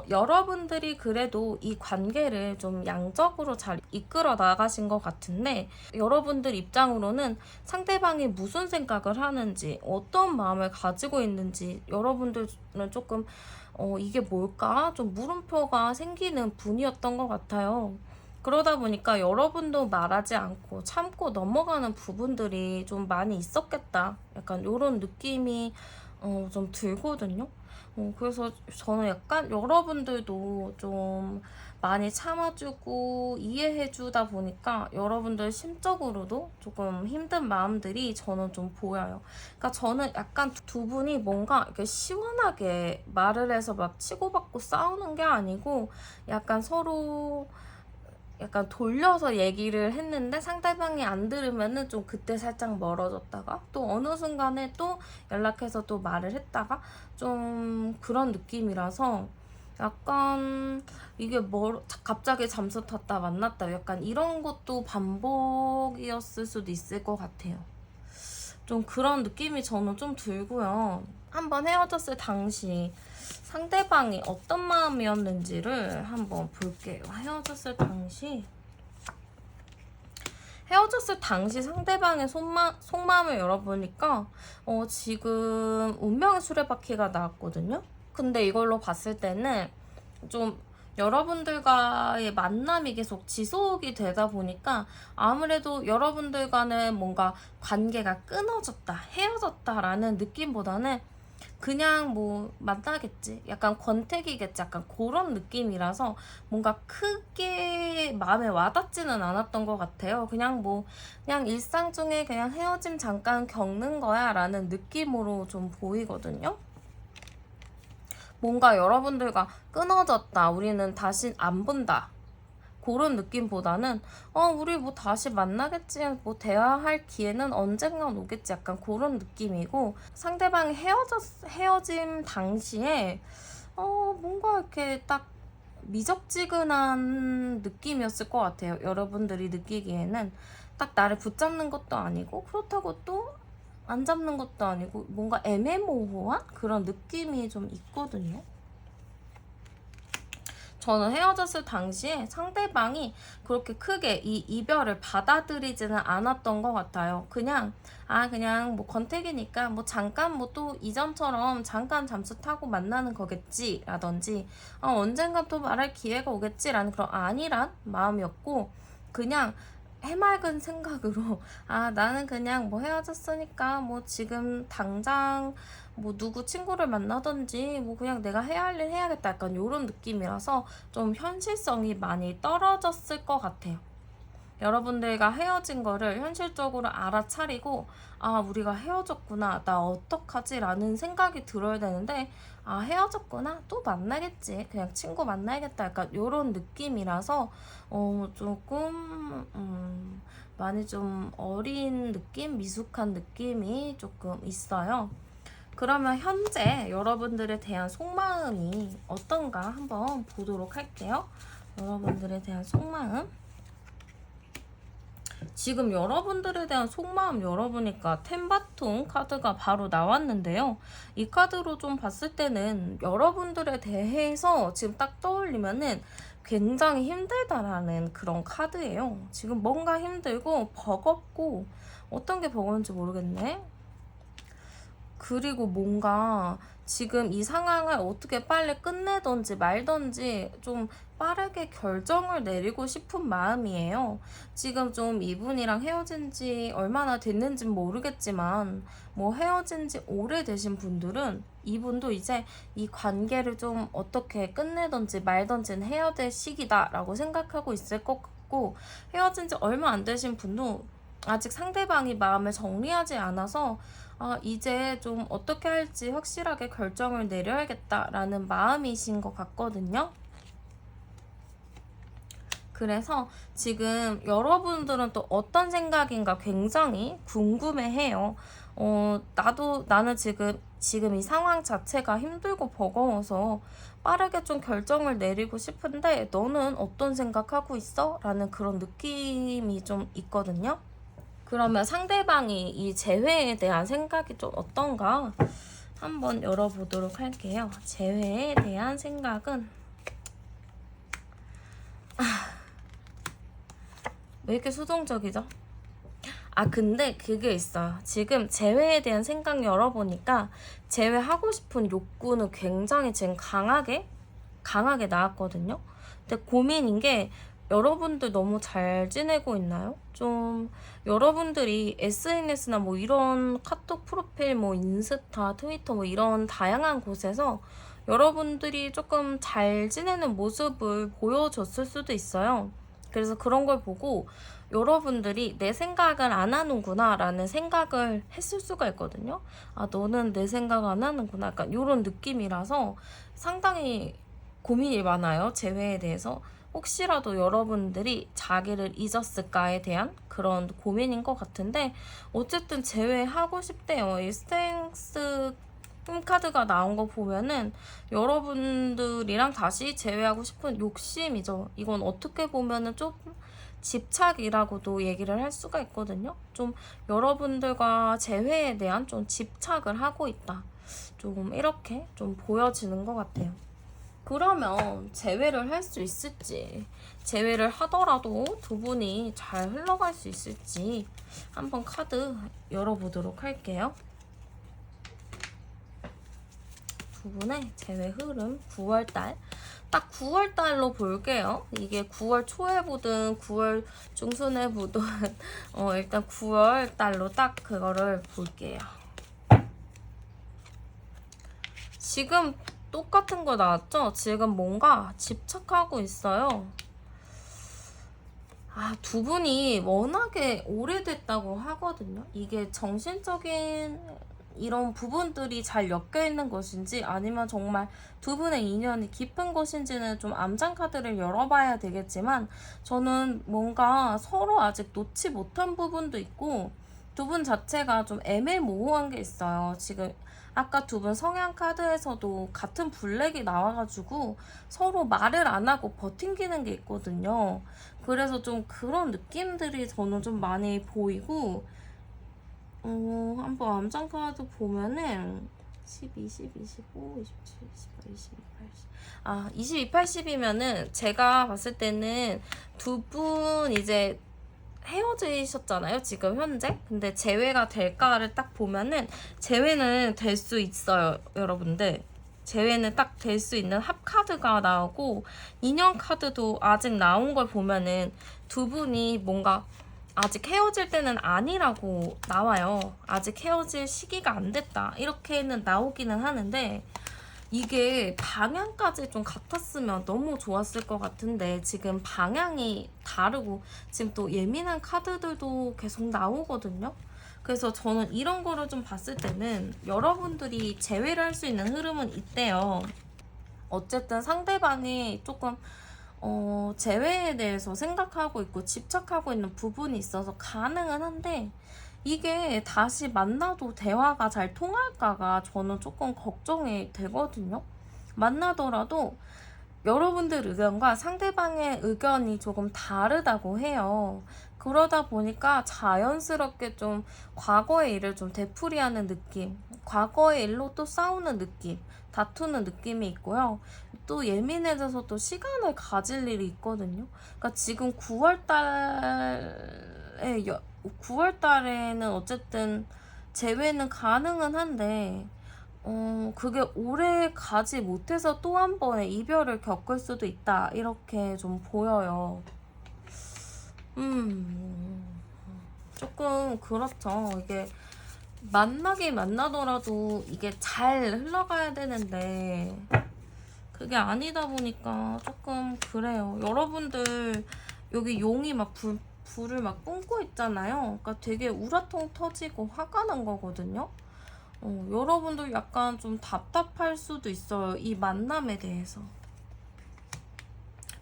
여러분들이 그래도 이 관계를 좀 양적으로 잘 이끌어 나가신 것 같은데 여러분들 입장으로는 상대방이 무슨 생각을 하는지 어떤 마음을 가지고 있는지 여러분들은 조금 이게 뭘까? 좀 물음표가 생기는 분이었던 것 같아요. 그러다 보니까 여러분도 말하지 않고 참고 넘어가는 부분들이 좀 많이 있었겠다. 약간 이런 느낌이 좀 들거든요. 그래서 저는 약간 여러분들도 좀 많이 참아주고 이해해주다 보니까 여러분들 심적으로도 조금 힘든 마음들이 저는 좀 보여요. 그러니까 저는 약간 두 분이 뭔가 이렇게 시원하게 말을 해서 막 치고받고 싸우는 게 아니고 약간 서로 약간 돌려서 얘기를 했는데 상대방이 안 들으면은 좀 그때 살짝 멀어졌다가 또 어느 순간에 또 연락해서 또 말을 했다가 좀 그런 느낌이라서 약간 이게 갑자기 잠수 탔다 만났다 약간 이런 것도 반복이었을 수도 있을 것 같아요. 좀 그런 느낌이 저는 좀 들고요. 한번 헤어졌을 당시 상대방이 어떤 마음이었는지를 한번 볼게요. 헤어졌을 당시 상대방의 속마음을 열어보니까 지금 운명의 수레바퀴가 나왔거든요. 근데 이걸로 봤을 때는 좀 여러분들과의 만남이 계속 지속이 되다 보니까 아무래도 여러분들과는 뭔가 관계가 끊어졌다, 헤어졌다라는 느낌보다는 그냥 뭐 만나겠지, 약간 권태기겠지, 약간 그런 느낌이라서 뭔가 크게 마음에 와닿지는 않았던 것 같아요. 그냥 뭐 그냥 일상 중에 그냥 헤어짐 잠깐 겪는 거야 라는 느낌으로 좀 보이거든요. 뭔가 여러분들과 끊어졌다, 우리는 다시 안 본다, 그런 느낌보다는 우리 뭐 다시 만나겠지, 뭐 대화할 기회는 언젠간 오겠지, 약간 그런 느낌이고, 상대방이 헤어짐 당시에 뭔가 이렇게 딱 미적지근한 느낌이었을 것 같아요. 여러분들이 느끼기에는 딱 나를 붙잡는 것도 아니고 그렇다고 또 안 잡는 것도 아니고 뭔가 애매모호한 그런 느낌이 좀 있거든요. 저는 헤어졌을 당시에 상대방이 그렇게 크게 이 이별을 받아들이지는 않았던 것 같아요. 그냥 뭐 권태기니까 뭐 잠깐 뭐 또 이전처럼 잠깐 잠수 타고 만나는 거겠지 라든지 언젠가 또 말할 기회가 오겠지라는 그런 안일한 마음이었고, 그냥 해맑은 생각으로 나는 그냥 뭐 헤어졌으니까 뭐 지금 당장 뭐 누구 친구를 만나든지 뭐 그냥 내가 해야 할 일 해야겠다, 약간 요런 느낌이라서 좀 현실성이 많이 떨어졌을 것 같아요. 여러분들과 헤어진 거를 현실적으로 알아차리고 우리가 헤어졌구나, 나 어떡하지 라는 생각이 들어야 되는데 헤어졌구나, 또 만나겠지, 그냥 친구 만나야겠다, 약간 요런 느낌이라서 조금 많이 좀 어린 느낌, 미숙한 느낌이 조금 있어요. 그러면 현재 여러분들에 대한 속마음이 어떤가 한번 보도록 할게요. 여러분들에 대한 속마음. 지금 여러분들에 대한 속마음 열어보니까 템바통 카드가 바로 나왔는데요. 이 카드로 좀 봤을 때는 여러분들에 대해서 지금 딱 떠올리면은 굉장히 힘들다라는 그런 카드예요. 지금 뭔가 힘들고 버겁고, 어떤 게 버거운지 모르겠네. 그리고 뭔가 지금 이 상황을 어떻게 빨리 끝내던지 말던지 좀 빠르게 결정을 내리고 싶은 마음이에요. 지금 좀 이분이랑 헤어진 지 얼마나 됐는지는 모르겠지만 뭐 헤어진 지 오래되신 분들은 이분도 이제 이 관계를 좀 어떻게 끝내던지 말던지는 해야 될 시기다라고 생각하고 있을 것 같고, 헤어진 지 얼마 안 되신 분도 아직 상대방이 마음을 정리하지 않아서 이제 좀 어떻게 할지 확실하게 결정을 내려야겠다라는 마음이신 것 같거든요. 그래서 지금 여러분들은 또 어떤 생각인가 굉장히 궁금해해요. 나는 지금 이 상황 자체가 힘들고 버거워서 빠르게 좀 결정을 내리고 싶은데 너는 어떤 생각하고 있어? 라는 그런 느낌이 좀 있거든요. 그러면 상대방이 이 재회에 대한 생각이 좀 어떤가 한번 열어보도록 할게요. 재회에 대한 생각은 왜 이렇게 수동적이죠? 근데 그게 있어요. 지금 재회에 대한 생각 열어보니까 재회하고 싶은 욕구는 굉장히 지금 강하게 나왔거든요. 근데 고민인 게, 여러분들 너무 잘 지내고 있나요? 좀 여러분들이 SNS나 뭐 이런 카톡 프로필, 뭐 인스타, 트위터 뭐 이런 다양한 곳에서 여러분들이 조금 잘 지내는 모습을 보여줬을 수도 있어요. 그래서 그런 걸 보고 여러분들이 내 생각을 안 하는구나 라는 생각을 했을 수가 있거든요. 너는 내 생각 안 하는구나, 약간 이런 느낌이라서 상당히 고민이 많아요. 재회에 대해서. 혹시라도 여러분들이 자기를 잊었을까에 대한 그런 고민인 것 같은데, 어쨌든 재회하고 싶대요. 이 스탱스 카드가 나온 거 보면은 여러분들이랑 다시 재회하고 싶은 욕심이죠. 이건 어떻게 보면은 좀 집착이라고도 얘기를 할 수가 있거든요. 좀 여러분들과 재회에 대한 좀 집착을 하고 있다, 좀 이렇게 좀 보여지는 것 같아요. 그러면 재회를 할 수 있을지, 재회를 하더라도 두 분이 잘 흘러갈 수 있을지 한번 카드 열어보도록 할게요. 두 분의 재회 흐름 9월달, 딱 9월달로 볼게요. 이게 9월 초에 보든 9월 중순에 보든 일단 9월달로 딱 그거를 볼게요. 지금 똑같은 거 나왔죠? 지금 뭔가 집착하고 있어요. 두 분이 워낙에 오래됐다고 하거든요. 이게 정신적인 이런 부분들이 잘 엮여 있는 것인지 아니면 정말 두 분의 인연이 깊은 것인지는 좀 암장 카드를 열어봐야 되겠지만, 저는 뭔가 서로 아직 놓지 못한 부분도 있고 두 분 자체가 좀 애매모호한 게 있어요. 지금 아까 두 분 성향 카드에서도 같은 블랙이 나와가지고 서로 말을 안 하고 버팅기는 게 있거든요. 그래서 좀 그런 느낌들이 저는 좀 많이 보이고, 한번 암장 카드 보면은 12, 12, 15, 27, 28, 22, 80. 22, 80이면은 제가 봤을 때는 두 분 이제 헤어지셨잖아요, 지금 현재. 근데 재회가 될까를 딱 보면은 재회는 될 수 있어요, 여러분들. 재회는 딱 될 수 있는 합 카드가 나오고, 인연 카드도 아직 나온 걸 보면은 두 분이 뭔가 아직 헤어질 때는 아니라고 나와요. 아직 헤어질 시기가 안 됐다, 이렇게는 나오기는 하는데, 이게 방향까지 좀 같았으면 너무 좋았을 것 같은데 지금 방향이 다르고 지금 또 예민한 카드들도 계속 나오거든요. 그래서 저는 이런 거를 좀 봤을 때는 여러분들이 제외를 할 수 있는 흐름은 있대요. 어쨌든 상대방이 조금 제외에 대해서 생각하고 있고 집착하고 있는 부분이 있어서 가능은 한데, 이게 다시 만나도 대화가 잘 통할까가 저는 조금 걱정이 되거든요. 만나더라도 여러분들 의견과 상대방의 의견이 조금 다르다고 해요. 그러다 보니까 자연스럽게 좀 과거의 일을 좀 되풀이하는 느낌, 과거의 일로 또 싸우는 느낌, 다투는 느낌이 있고요. 또 예민해져서 또 시간을 가질 일이 있거든요. 그러니까 지금 9월 달에는 어쨌든 재회는 가능은 한데, 그게 오래 가지 못해서 또 한 번의 이별을 겪을 수도 있다, 이렇게 좀 보여요. 조금 그렇죠. 이게 만나긴 만나더라도 이게 잘 흘러가야 되는데 그게 아니다 보니까 조금 그래요. 여러분들 여기 용이 막 불을 막 뿜고 있잖아요. 그러니까 되게 우라통 터지고 화가 난 거거든요. 여러분들 약간 좀 답답할 수도 있어요, 이 만남에 대해서.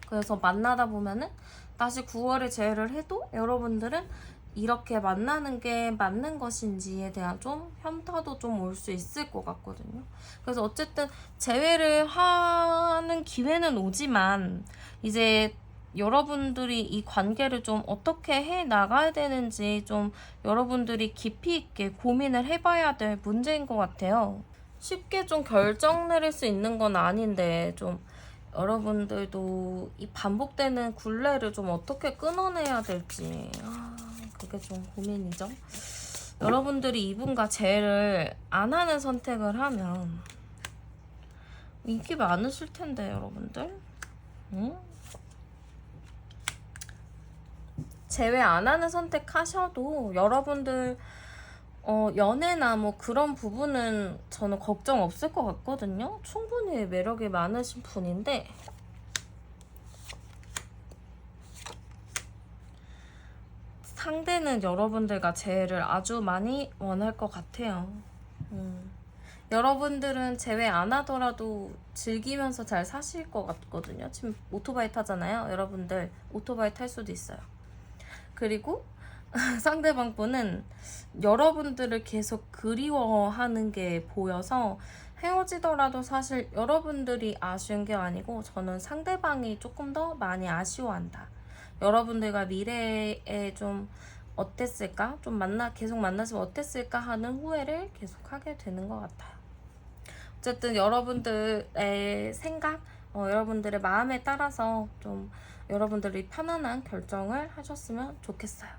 그래서 만나다 보면은 다시 9월에 재회를 해도 여러분들은 이렇게 만나는 게 맞는 것인지에 대한 좀 현타도 좀 올 수 있을 것 같거든요. 그래서 어쨌든 재회를 하는 기회는 오지만 이제 여러분들이 이 관계를 좀 어떻게 해 나가야 되는지 좀 여러분들이 깊이 있게 고민을 해봐야 될 문제인 것 같아요. 쉽게 좀 결정 내릴 수 있는 건 아닌데, 좀 여러분들도 이 반복되는 굴레를 좀 어떻게 끊어내야 될지, 그게 좀 고민이죠. 여러분들이 이분과 재회를 안 하는 선택을 하면 인기 많으실 텐데, 여러분들. 응? 재회 안 하는 선택하셔도 여러분들 연애나 뭐 그런 부분은 저는 걱정 없을 것 같거든요. 충분히 매력이 많으신 분인데, 상대는 여러분들과 재회를 아주 많이 원할 것 같아요. 여러분들은 재회 안 하더라도 즐기면서 잘 사실 것 같거든요. 지금 오토바이 타잖아요. 여러분들 오토바이 탈 수도 있어요. 그리고 상대방 분은 여러분들을 계속 그리워하는 게 보여서 헤어지더라도 사실 여러분들이 아쉬운 게 아니고 저는 상대방이 조금 더 많이 아쉬워한다. 여러분들과 미래에 좀 어땠을까? 좀 계속 만났으면 어땠을까 하는 후회를 계속 하게 되는 것 같아요. 어쨌든 여러분들의 생각, 여러분들의 마음에 따라서 좀 여러분들이 편안한 결정을 하셨으면 좋겠어요.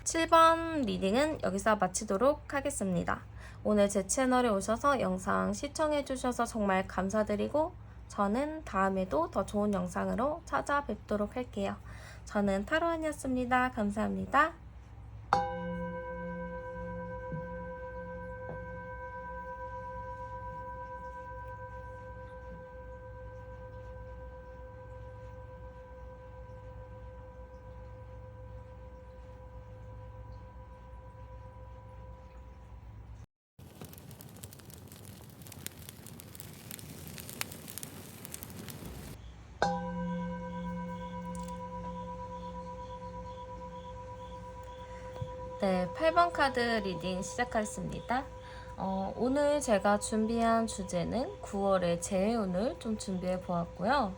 7번 리딩은 여기서 마치도록 하겠습니다. 오늘 제 채널에 오셔서 영상 시청해주셔서 정말 감사드리고, 저는 다음에도 더 좋은 영상으로 찾아뵙도록 할게요. 저는 타로안이었습니다. 감사합니다. 네, 8번 카드 리딩 시작하겠습니다. 오늘 제가 준비한 주제는 9월의 재해운을 좀 준비해 보았고요.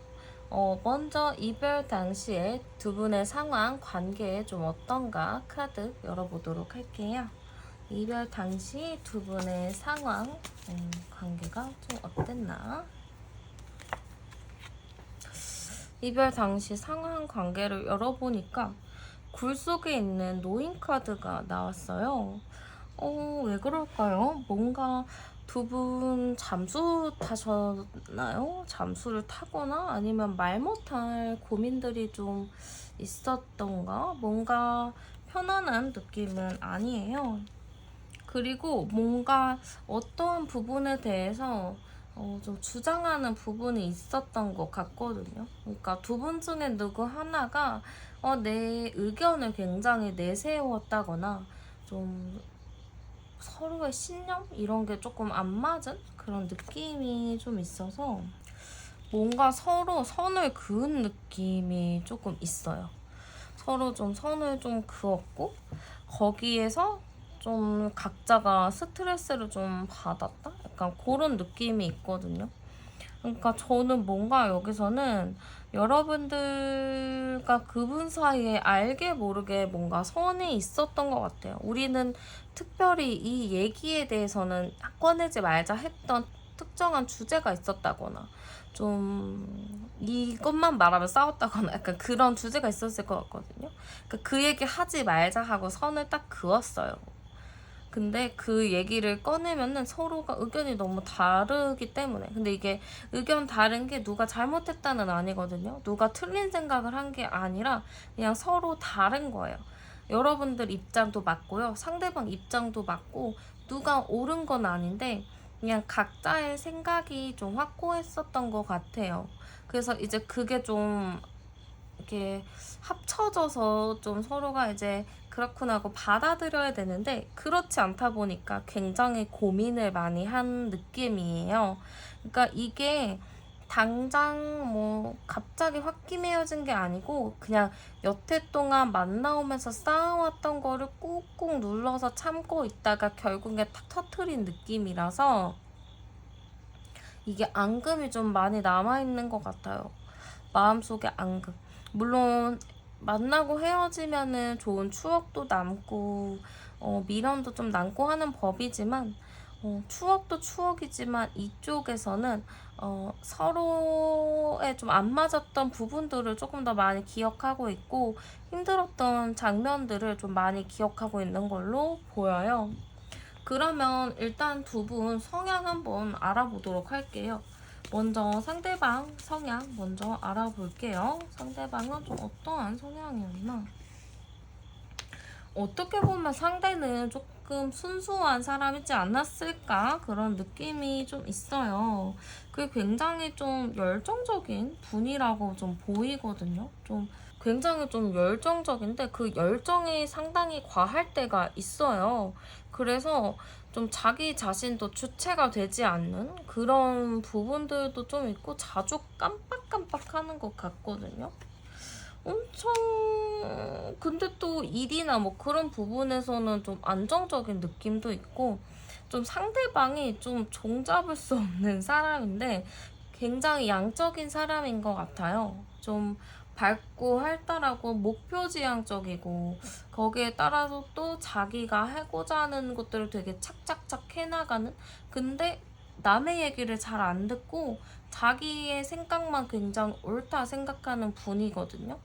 먼저 이별 당시에 두 분의 상황, 관계 좀 어떤가 카드 열어보도록 할게요. 이별 당시 두 분의 상황, 관계가 좀 어땠나? 이별 당시 상황 관계를 열어보니까 굴 속에 있는 노인 카드가 나왔어요. 왜 그럴까요? 뭔가 두 분 잠수 타셨나요? 잠수를 타거나 아니면 말 못할 고민들이 좀 있었던가? 뭔가 편안한 느낌은 아니에요. 그리고 뭔가 어떠한 부분에 대해서 좀 주장하는 부분이 있었던 것 같거든요. 그러니까 두 분 중에 누구 하나가 내 의견을 굉장히 내세웠다거나 좀 서로의 신념? 이런 게 조금 안 맞은 그런 느낌이 좀 있어서 뭔가 서로 선을 그은 느낌이 조금 있어요. 서로 좀 선을 좀 그었고 거기에서 좀 각자가 스트레스를 좀 받았다? 약간 그런 느낌이 있거든요. 그러니까 저는 뭔가 여기서는 여러분들과 그분 사이에 알게 모르게 뭔가 선이 있었던 것 같아요. 우리는 특별히 이 얘기에 대해서는 꺼내지 말자 했던 특정한 주제가 있었다거나 좀 이것만 말하면 싸웠다거나 약간 그런 주제가 있었을 것 같거든요. 그러니까 그 얘기 하지 말자 하고 선을 딱 그었어요. 근데 그 얘기를 꺼내면은 서로가 의견이 너무 다르기 때문에. 근데 이게 의견 다른 게 누가 잘못했다는 아니거든요. 누가 틀린 생각을 한 게 아니라 그냥 서로 다른 거예요. 여러분들 입장도 맞고요. 상대방 입장도 맞고 누가 옳은 건 아닌데 그냥 각자의 생각이 좀 확고했었던 것 같아요. 그래서 이제 그게 좀 이렇게 합쳐져서 좀 서로가 이제 그렇구나 하고 받아들여야 되는데 그렇지 않다 보니까 굉장히 고민을 많이 한 느낌이에요. 그러니까 이게 당장 뭐 갑자기 홧김 헤어진 게 아니고 그냥 여태 동안 만나오면서 쌓아왔던 거를 꾹꾹 눌러서 참고 있다가 결국에 탁 터트린 느낌이라서 이게 앙금이 좀 많이 남아있는 것 같아요. 마음속에 앙금. 물론 만나고 헤어지면은 좋은 추억도 남고 미련도 좀 남고 하는 법이지만 추억도 추억이지만 이쪽에서는 서로에 좀 안 맞았던 부분들을 조금 더 많이 기억하고 있고 힘들었던 장면들을 좀 많이 기억하고 있는 걸로 보여요. 그러면 일단 두 분 성향 한번 알아보도록 할게요. 먼저 상대방 성향 먼저 알아볼게요. 상대방은 좀 어떠한 성향이었나? 어떻게 보면 상대는 조금 순수한 사람이지 않았을까? 그런 느낌이 좀 있어요. 그게 굉장히 좀 열정적인 분이라고 좀 보이거든요. 좀 굉장히 좀 열정적인데 그 열정이 상당히 과할 때가 있어요. 그래서 좀 자기 자신도 주체가 되지 않는 그런 부분들도 좀 있고 자주 깜빡깜빡 하는 것 같거든요. 엄청 근데 또 일이나 뭐 그런 부분에서는 좀 안정적인 느낌도 있고 좀 상대방이 좀 종잡을 수 없는 사람인데 굉장히 양적인 사람인 것 같아요. 좀 밝고 활달하고 목표지향적이고 거기에 따라서 또 자기가 하고자 하는 것들을 되게 착착착 해나가는 근데 남의 얘기를 잘 안 듣고 자기의 생각만 굉장히 옳다 생각하는 분이거든요.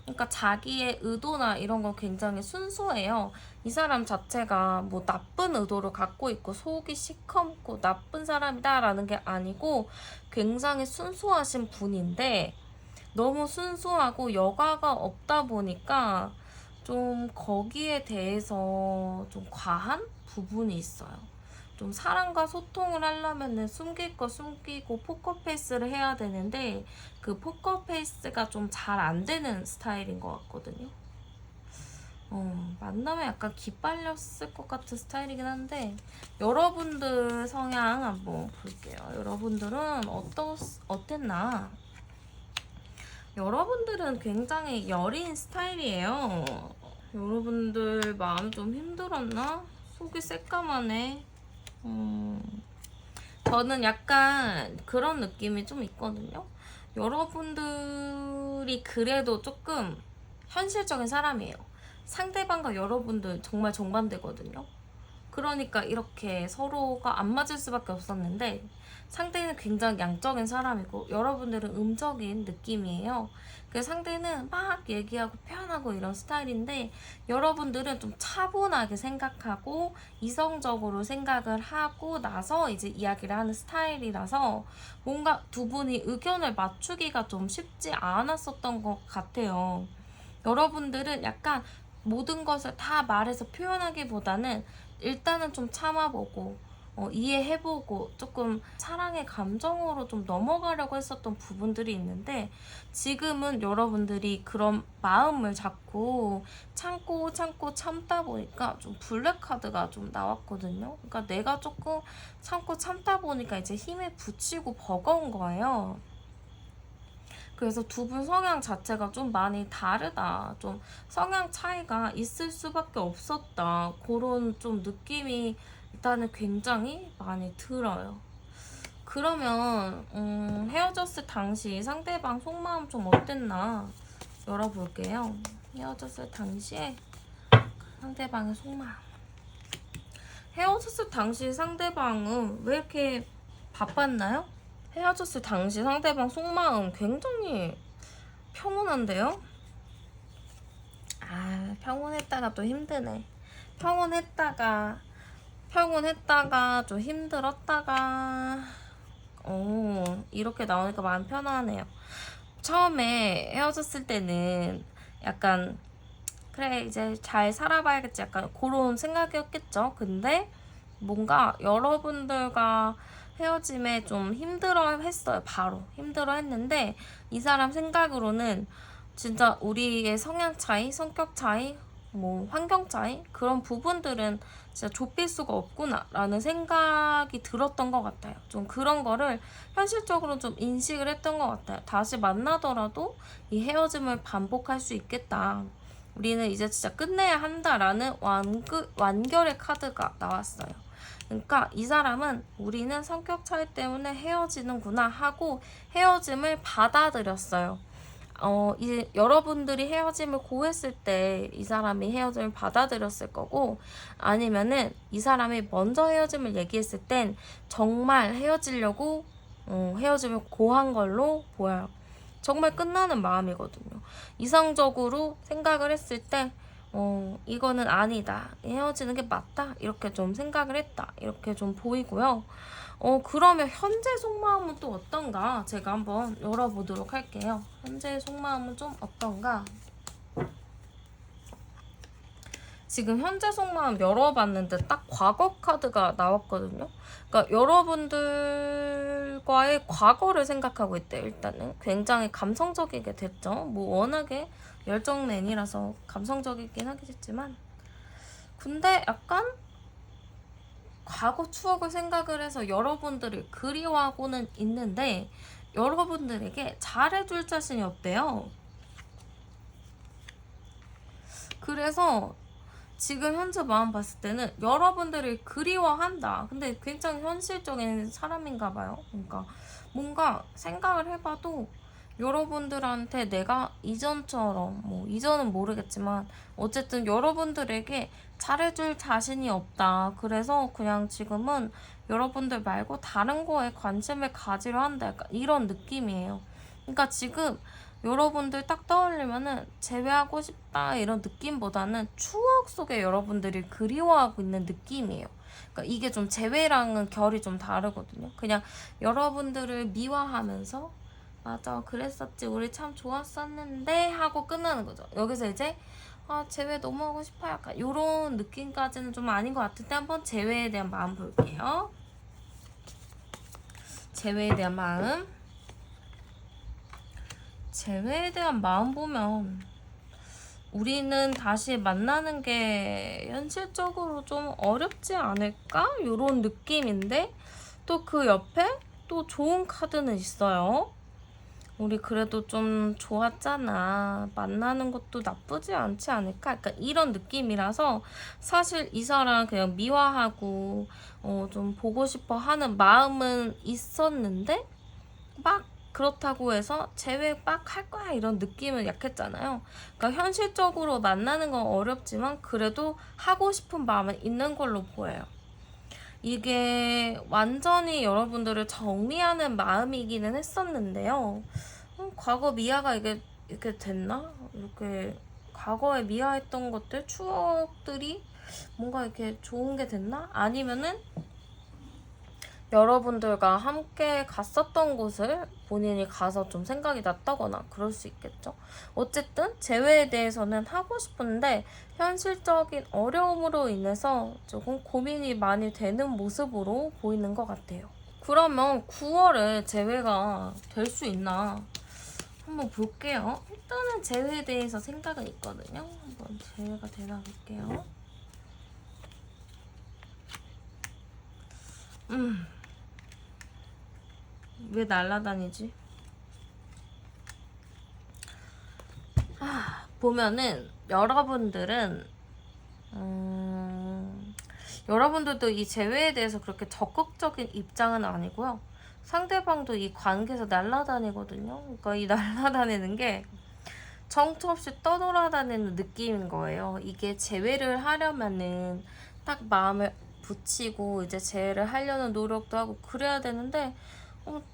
그러니까 자기의 의도나 이런 건 굉장히 순수해요. 이 사람 자체가 뭐 나쁜 의도를 갖고 있고 속이 시커멓고 나쁜 사람이다라는 게 아니고 굉장히 순수하신 분인데 너무 순수하고 여과가 없다 보니까 좀 거기에 대해서 좀 과한 부분이 있어요. 좀 사람과 소통을 하려면은 숨길 거 숨기고 포커페이스를 해야 되는데 그 포커페이스가 좀 잘 안 되는 스타일인 것 같거든요. 만나면 약간 기빨렸을 것 같은 스타일이긴 한데 여러분들 성향 한번 볼게요. 여러분들은 어땠나? 여러분들은 굉장히 여린 스타일이에요. 여러분들 마음 좀 힘들었나? 속이 새까마네. 저는 약간 그런 느낌이 좀 있거든요. 여러분들이 그래도 조금 현실적인 사람이에요. 상대방과 여러분들 정말 정반대거든요. 그러니까 이렇게 서로가 안 맞을 수밖에 없었는데, 상대는 굉장히 양적인 사람이고 여러분들은 음적인 느낌이에요. 그래서 상대는 막 얘기하고 표현하고 이런 스타일인데, 여러분들은 좀 차분하게 생각하고 이성적으로 생각을 하고 나서 이제 이야기를 하는 스타일이라서 뭔가 두 분이 의견을 맞추기가 좀 쉽지 않았었던 것 같아요. 여러분들은 약간 모든 것을 다 말해서 표현하기보다는 일단은 좀 참아보고 이해해보고 조금 사랑의 감정으로 좀 넘어가려고 했었던 부분들이 있는데, 지금은 여러분들이 그런 마음을 잡고 참고 참다 보니까 좀 블랙카드가 좀 나왔거든요. 그러니까 내가 조금 참고 참다 보니까 이제 힘에 부치고 버거운 거예요. 그래서 두 분 성향 자체가 좀 많이 다르다. 좀 성향 차이가 있을 수밖에 없었다. 그런 좀 느낌이 일단은 굉장히 많이 들어요. 그러면 헤어졌을 당시 상대방 속마음 좀 어땠나 열어볼게요. 헤어졌을 당시에 상대방의 속마음. 헤어졌을 당시 상대방은 왜 이렇게 바빴나요? 헤어졌을 당시 상대방 속마음 굉장히 평온한데요? 아, 평온했다가 또 힘드네. 평온했다가 좀 힘들었다가 이렇게 나오니까 마음 편하네요. 처음에 헤어졌을 때는 약간 그래 이제 잘 살아봐야겠지 약간 그런 생각이었겠죠. 근데 뭔가 여러분들과 헤어짐에 좀 힘들어 했어요. 바로 힘들어 했는데, 이 사람 생각으로는 진짜 우리의 성향 차이, 성격 차이, 뭐 환경 차이, 그런 부분들은 진짜 좁힐 수가 없구나 라는 생각이 들었던 것 같아요. 좀 그런 거를 현실적으로 좀 인식을 했던 것 같아요. 다시 만나더라도 이 헤어짐을 반복할 수 있겠다, 우리는 이제 진짜 끝내야 한다라는 완결의 카드가 나왔어요. 그러니까 이 사람은 우리는 성격 차이 때문에 헤어지는구나 하고 헤어짐을 받아들였어요. 이제 여러분들이 헤어짐을 고했을 때 이 사람이 헤어짐을 받아들였을 거고, 아니면은 이 사람이 먼저 헤어짐을 얘기했을 땐 정말 헤어지려고 헤어짐을 고한 걸로 보여요. 정말 끝나는 마음이거든요. 이성적으로 생각을 했을 때 이거는 아니다, 헤어지는 게 맞다, 이렇게 좀 생각을 했다, 이렇게 좀 보이고요. 그러면 현재 속마음은 또 어떤가 제가 한번 열어보도록 할게요. 현재 속마음은 좀 어떤가. 지금 현재 속마음 열어봤는데 딱 과거 카드가 나왔거든요. 그러니까 여러분들과의 과거를 생각하고 있대요. 일단은 굉장히 감성적이게 됐죠. 뭐 워낙에 열정맨이라서 감성적이긴 하겠지만, 근데 약간 과거 추억을 생각을 해서 여러분들을 그리워하고는 있는데 여러분들에게 잘해줄 자신이 없대요. 그래서 지금 현재 마음 봤을 때는 여러분들을 그리워한다. 근데 굉장히 현실적인 사람인가 봐요. 그러니까 뭔가 생각을 해봐도 여러분들한테 내가 이전처럼, 뭐 이전은 모르겠지만 어쨌든 여러분들에게 잘해줄 자신이 없다. 그래서 그냥 지금은 여러분들 말고 다른 거에 관심을 가지려 한다. 약간 이런 느낌이에요. 그러니까 지금 여러분들 딱 떠올리면은 제외하고 싶다 이런 느낌보다는 추억 속에 여러분들이 그리워하고 있는 느낌이에요. 그러니까 이게 좀 제외랑은 결이 좀 다르거든요. 그냥 여러분들을 미화하면서 맞아 그랬었지 우리 참 좋았었는데 하고 끝나는 거죠. 여기서 이제 제외 너무 하고 싶어 약간 요런 느낌까지는 좀 아닌 것 같은데, 한번 제외에 대한 마음 볼게요. 제외에 대한 마음. 재회에 대한 마음 보면 우리는 다시 만나는 게 현실적으로 좀 어렵지 않을까? 이런 느낌인데, 또 그 옆에 또 좋은 카드는 있어요. 우리 그래도 좀 좋았잖아. 만나는 것도 나쁘지 않지 않을까? 약간 이런 느낌이라서 사실 이 사람 그냥 미화하고 좀 보고 싶어 하는 마음은 있었는데 막 그렇다고 해서 제외 막 할 거야 이런 느낌은 약했잖아요. 그러니까 현실적으로 만나는 건 어렵지만 그래도 하고 싶은 마음은 있는 걸로 보여요. 이게 완전히 여러분들을 정리하는 마음이기는 했었는데요. 과거 미아가 이게 이렇게 됐나? 이렇게 과거에 미아했던 것들, 추억들이 뭔가 이렇게 좋은 게 됐나? 아니면은 여러분들과 함께 갔었던 곳을 본인이 가서 좀 생각이 났다거나 그럴 수 있겠죠. 어쨌든 재회에 대해서는 하고 싶은데 현실적인 어려움으로 인해서 조금 고민이 많이 되는 모습으로 보이는 것 같아요. 그러면 9월에 재회가 될 수 있나 한번 볼게요. 일단은 재회에 대해서 생각은 있거든요. 한번 재회가 되나 볼게요. 왜 날아다니지? 보면은 여러분들은 여러분들도 이 재회에 대해서 그렇게 적극적인 입장은 아니고요. 상대방도 이 관계에서 날아다니거든요. 그러니까 이 날아다니는 게 정처 없이 떠돌아다니는 느낌인 거예요. 이게 재회를 하려면은 딱 마음을 붙이고 이제 재회를 하려는 노력도 하고 그래야 되는데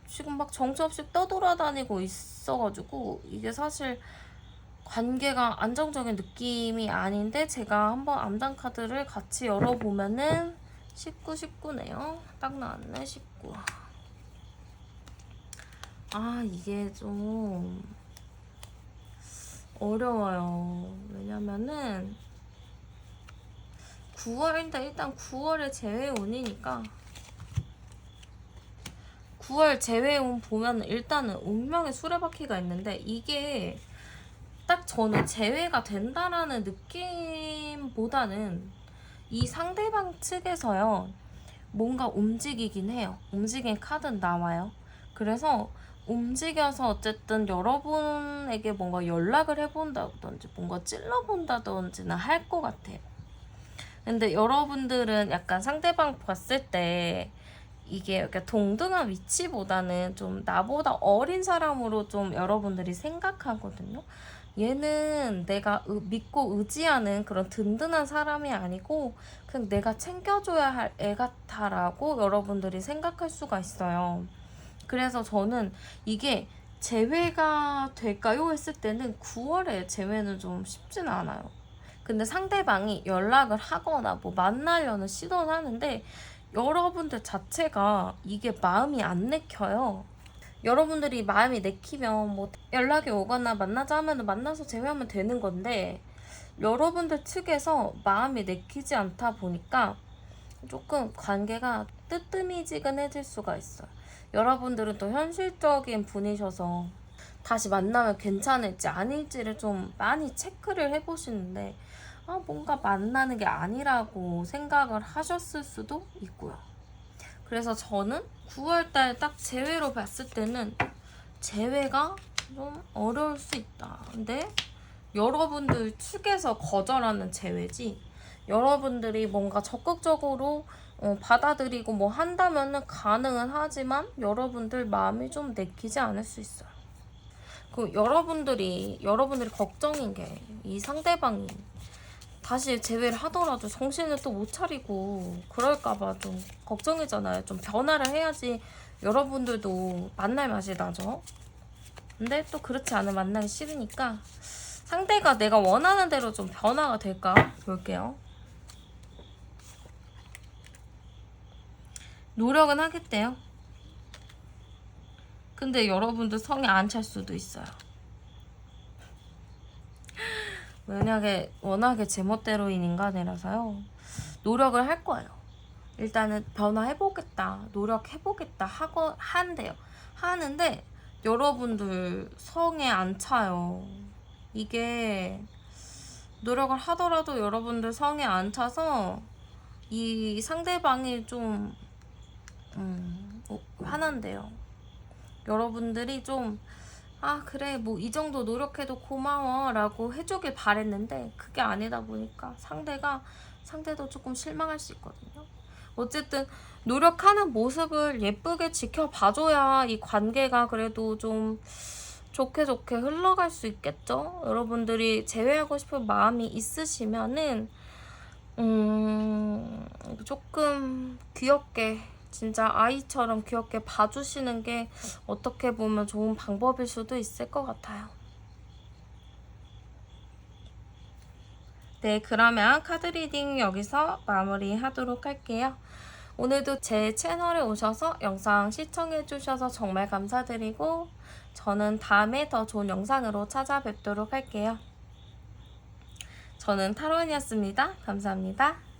지금 막 정처 없이 떠돌아다니고 있어가지고 이게 사실 관계가 안정적인 느낌이 아닌데 제가 한번 암단 카드를 같이 열어보면은 19네요. 딱 나왔네 19. 아 이게 좀 어려워요. 왜냐면은 9월인데 일단 9월에 재회운이니까 9월 재회운 보면 일단은 운명의 수레바퀴가 있는데 이게 딱 저는 재회가 된다라는 느낌보다는 이 상대방 측에서요 뭔가 움직이긴 해요. 움직인 카드는 나와요. 그래서 움직여서 어쨌든 여러분에게 뭔가 연락을 해본다든지 뭔가 찔러본다든지는 할 것 같아요. 근데 여러분들은 약간 상대방 봤을 때 이게 이렇게 동등한 위치보다는 좀 나보다 어린 사람으로 좀 여러분들이 생각하거든요. 얘는 내가 믿고 의지하는 그런 든든한 사람이 아니고 그냥 내가 챙겨줘야 할 애 같아라고 여러분들이 생각할 수가 있어요. 그래서 저는 이게 재회가 될까요? 했을 때는 9월에 재회는 좀 쉽지는 않아요. 근데 상대방이 연락을 하거나 뭐 만나려는 시도는 하는데 여러분들 자체가 이게 마음이 안 내켜요. 여러분들이 마음이 내키면 뭐 연락이 오거나 만나자 하면 만나서 재회하면 되는 건데 여러분들 측에서 마음이 내키지 않다 보니까 조금 관계가 뜨뜨미지근해질 수가 있어요. 여러분들은 또 현실적인 분이셔서 다시 만나면 괜찮을지 아닐지를 좀 많이 체크를 해보시는데 뭔가 만나는 게 아니라고 생각을 하셨을 수도 있고요. 그래서 저는 9월달 딱 재회로 봤을 때는 재회가 좀 어려울 수 있다. 근데 여러분들 측에서 거절하는 재회지 여러분들이 뭔가 적극적으로 받아들이고 뭐 한다면은 가능은 하지만 여러분들 마음이 좀 내키지 않을 수 있어요. 그 여러분들이 걱정인 게 이 상대방이 다시 재회를 하더라도 정신을 또 못 차리고 그럴까봐 좀 걱정이잖아요. 좀 변화를 해야지 여러분들도 만날 맛이 나죠. 근데 또 그렇지 않으면 만나기 싫으니까 상대가 내가 원하는 대로 좀 변화가 될까 볼게요. 노력은 하겠대요. 근데 여러분들 성에 안 찰 수도 있어요. 워낙에 제멋대로인 인간이라서요. 노력을 할 거예요. 일단은 변화해보겠다, 노력해보겠다 한대요. 하는데 여러분들 성에 안 차요. 이게 노력을 하더라도 여러분들 성에 안 차서 이 상대방이 좀 화난대요. 여러분들이 좀 아, 그래, 뭐 이 정도 노력해도 고마워 라고 해주길 바랬는데 그게 아니다 보니까 상대도 조금 실망할 수 있거든요. 어쨌든 노력하는 모습을 예쁘게 지켜봐줘야 이 관계가 그래도 좀 좋게 흘러갈 수 있겠죠. 여러분들이 제외하고 싶은 마음이 있으시면은 조금 귀엽게, 진짜 아이처럼 귀엽게 봐주시는 게 어떻게 보면 좋은 방법일 수도 있을 것 같아요. 네, 그러면 카드 리딩 여기서 마무리하도록 할게요. 오늘도 제 채널에 오셔서 영상 시청해주셔서 정말 감사드리고, 저는 다음에 더 좋은 영상으로 찾아뵙도록 할게요. 저는 타로인이었습니다. 감사합니다.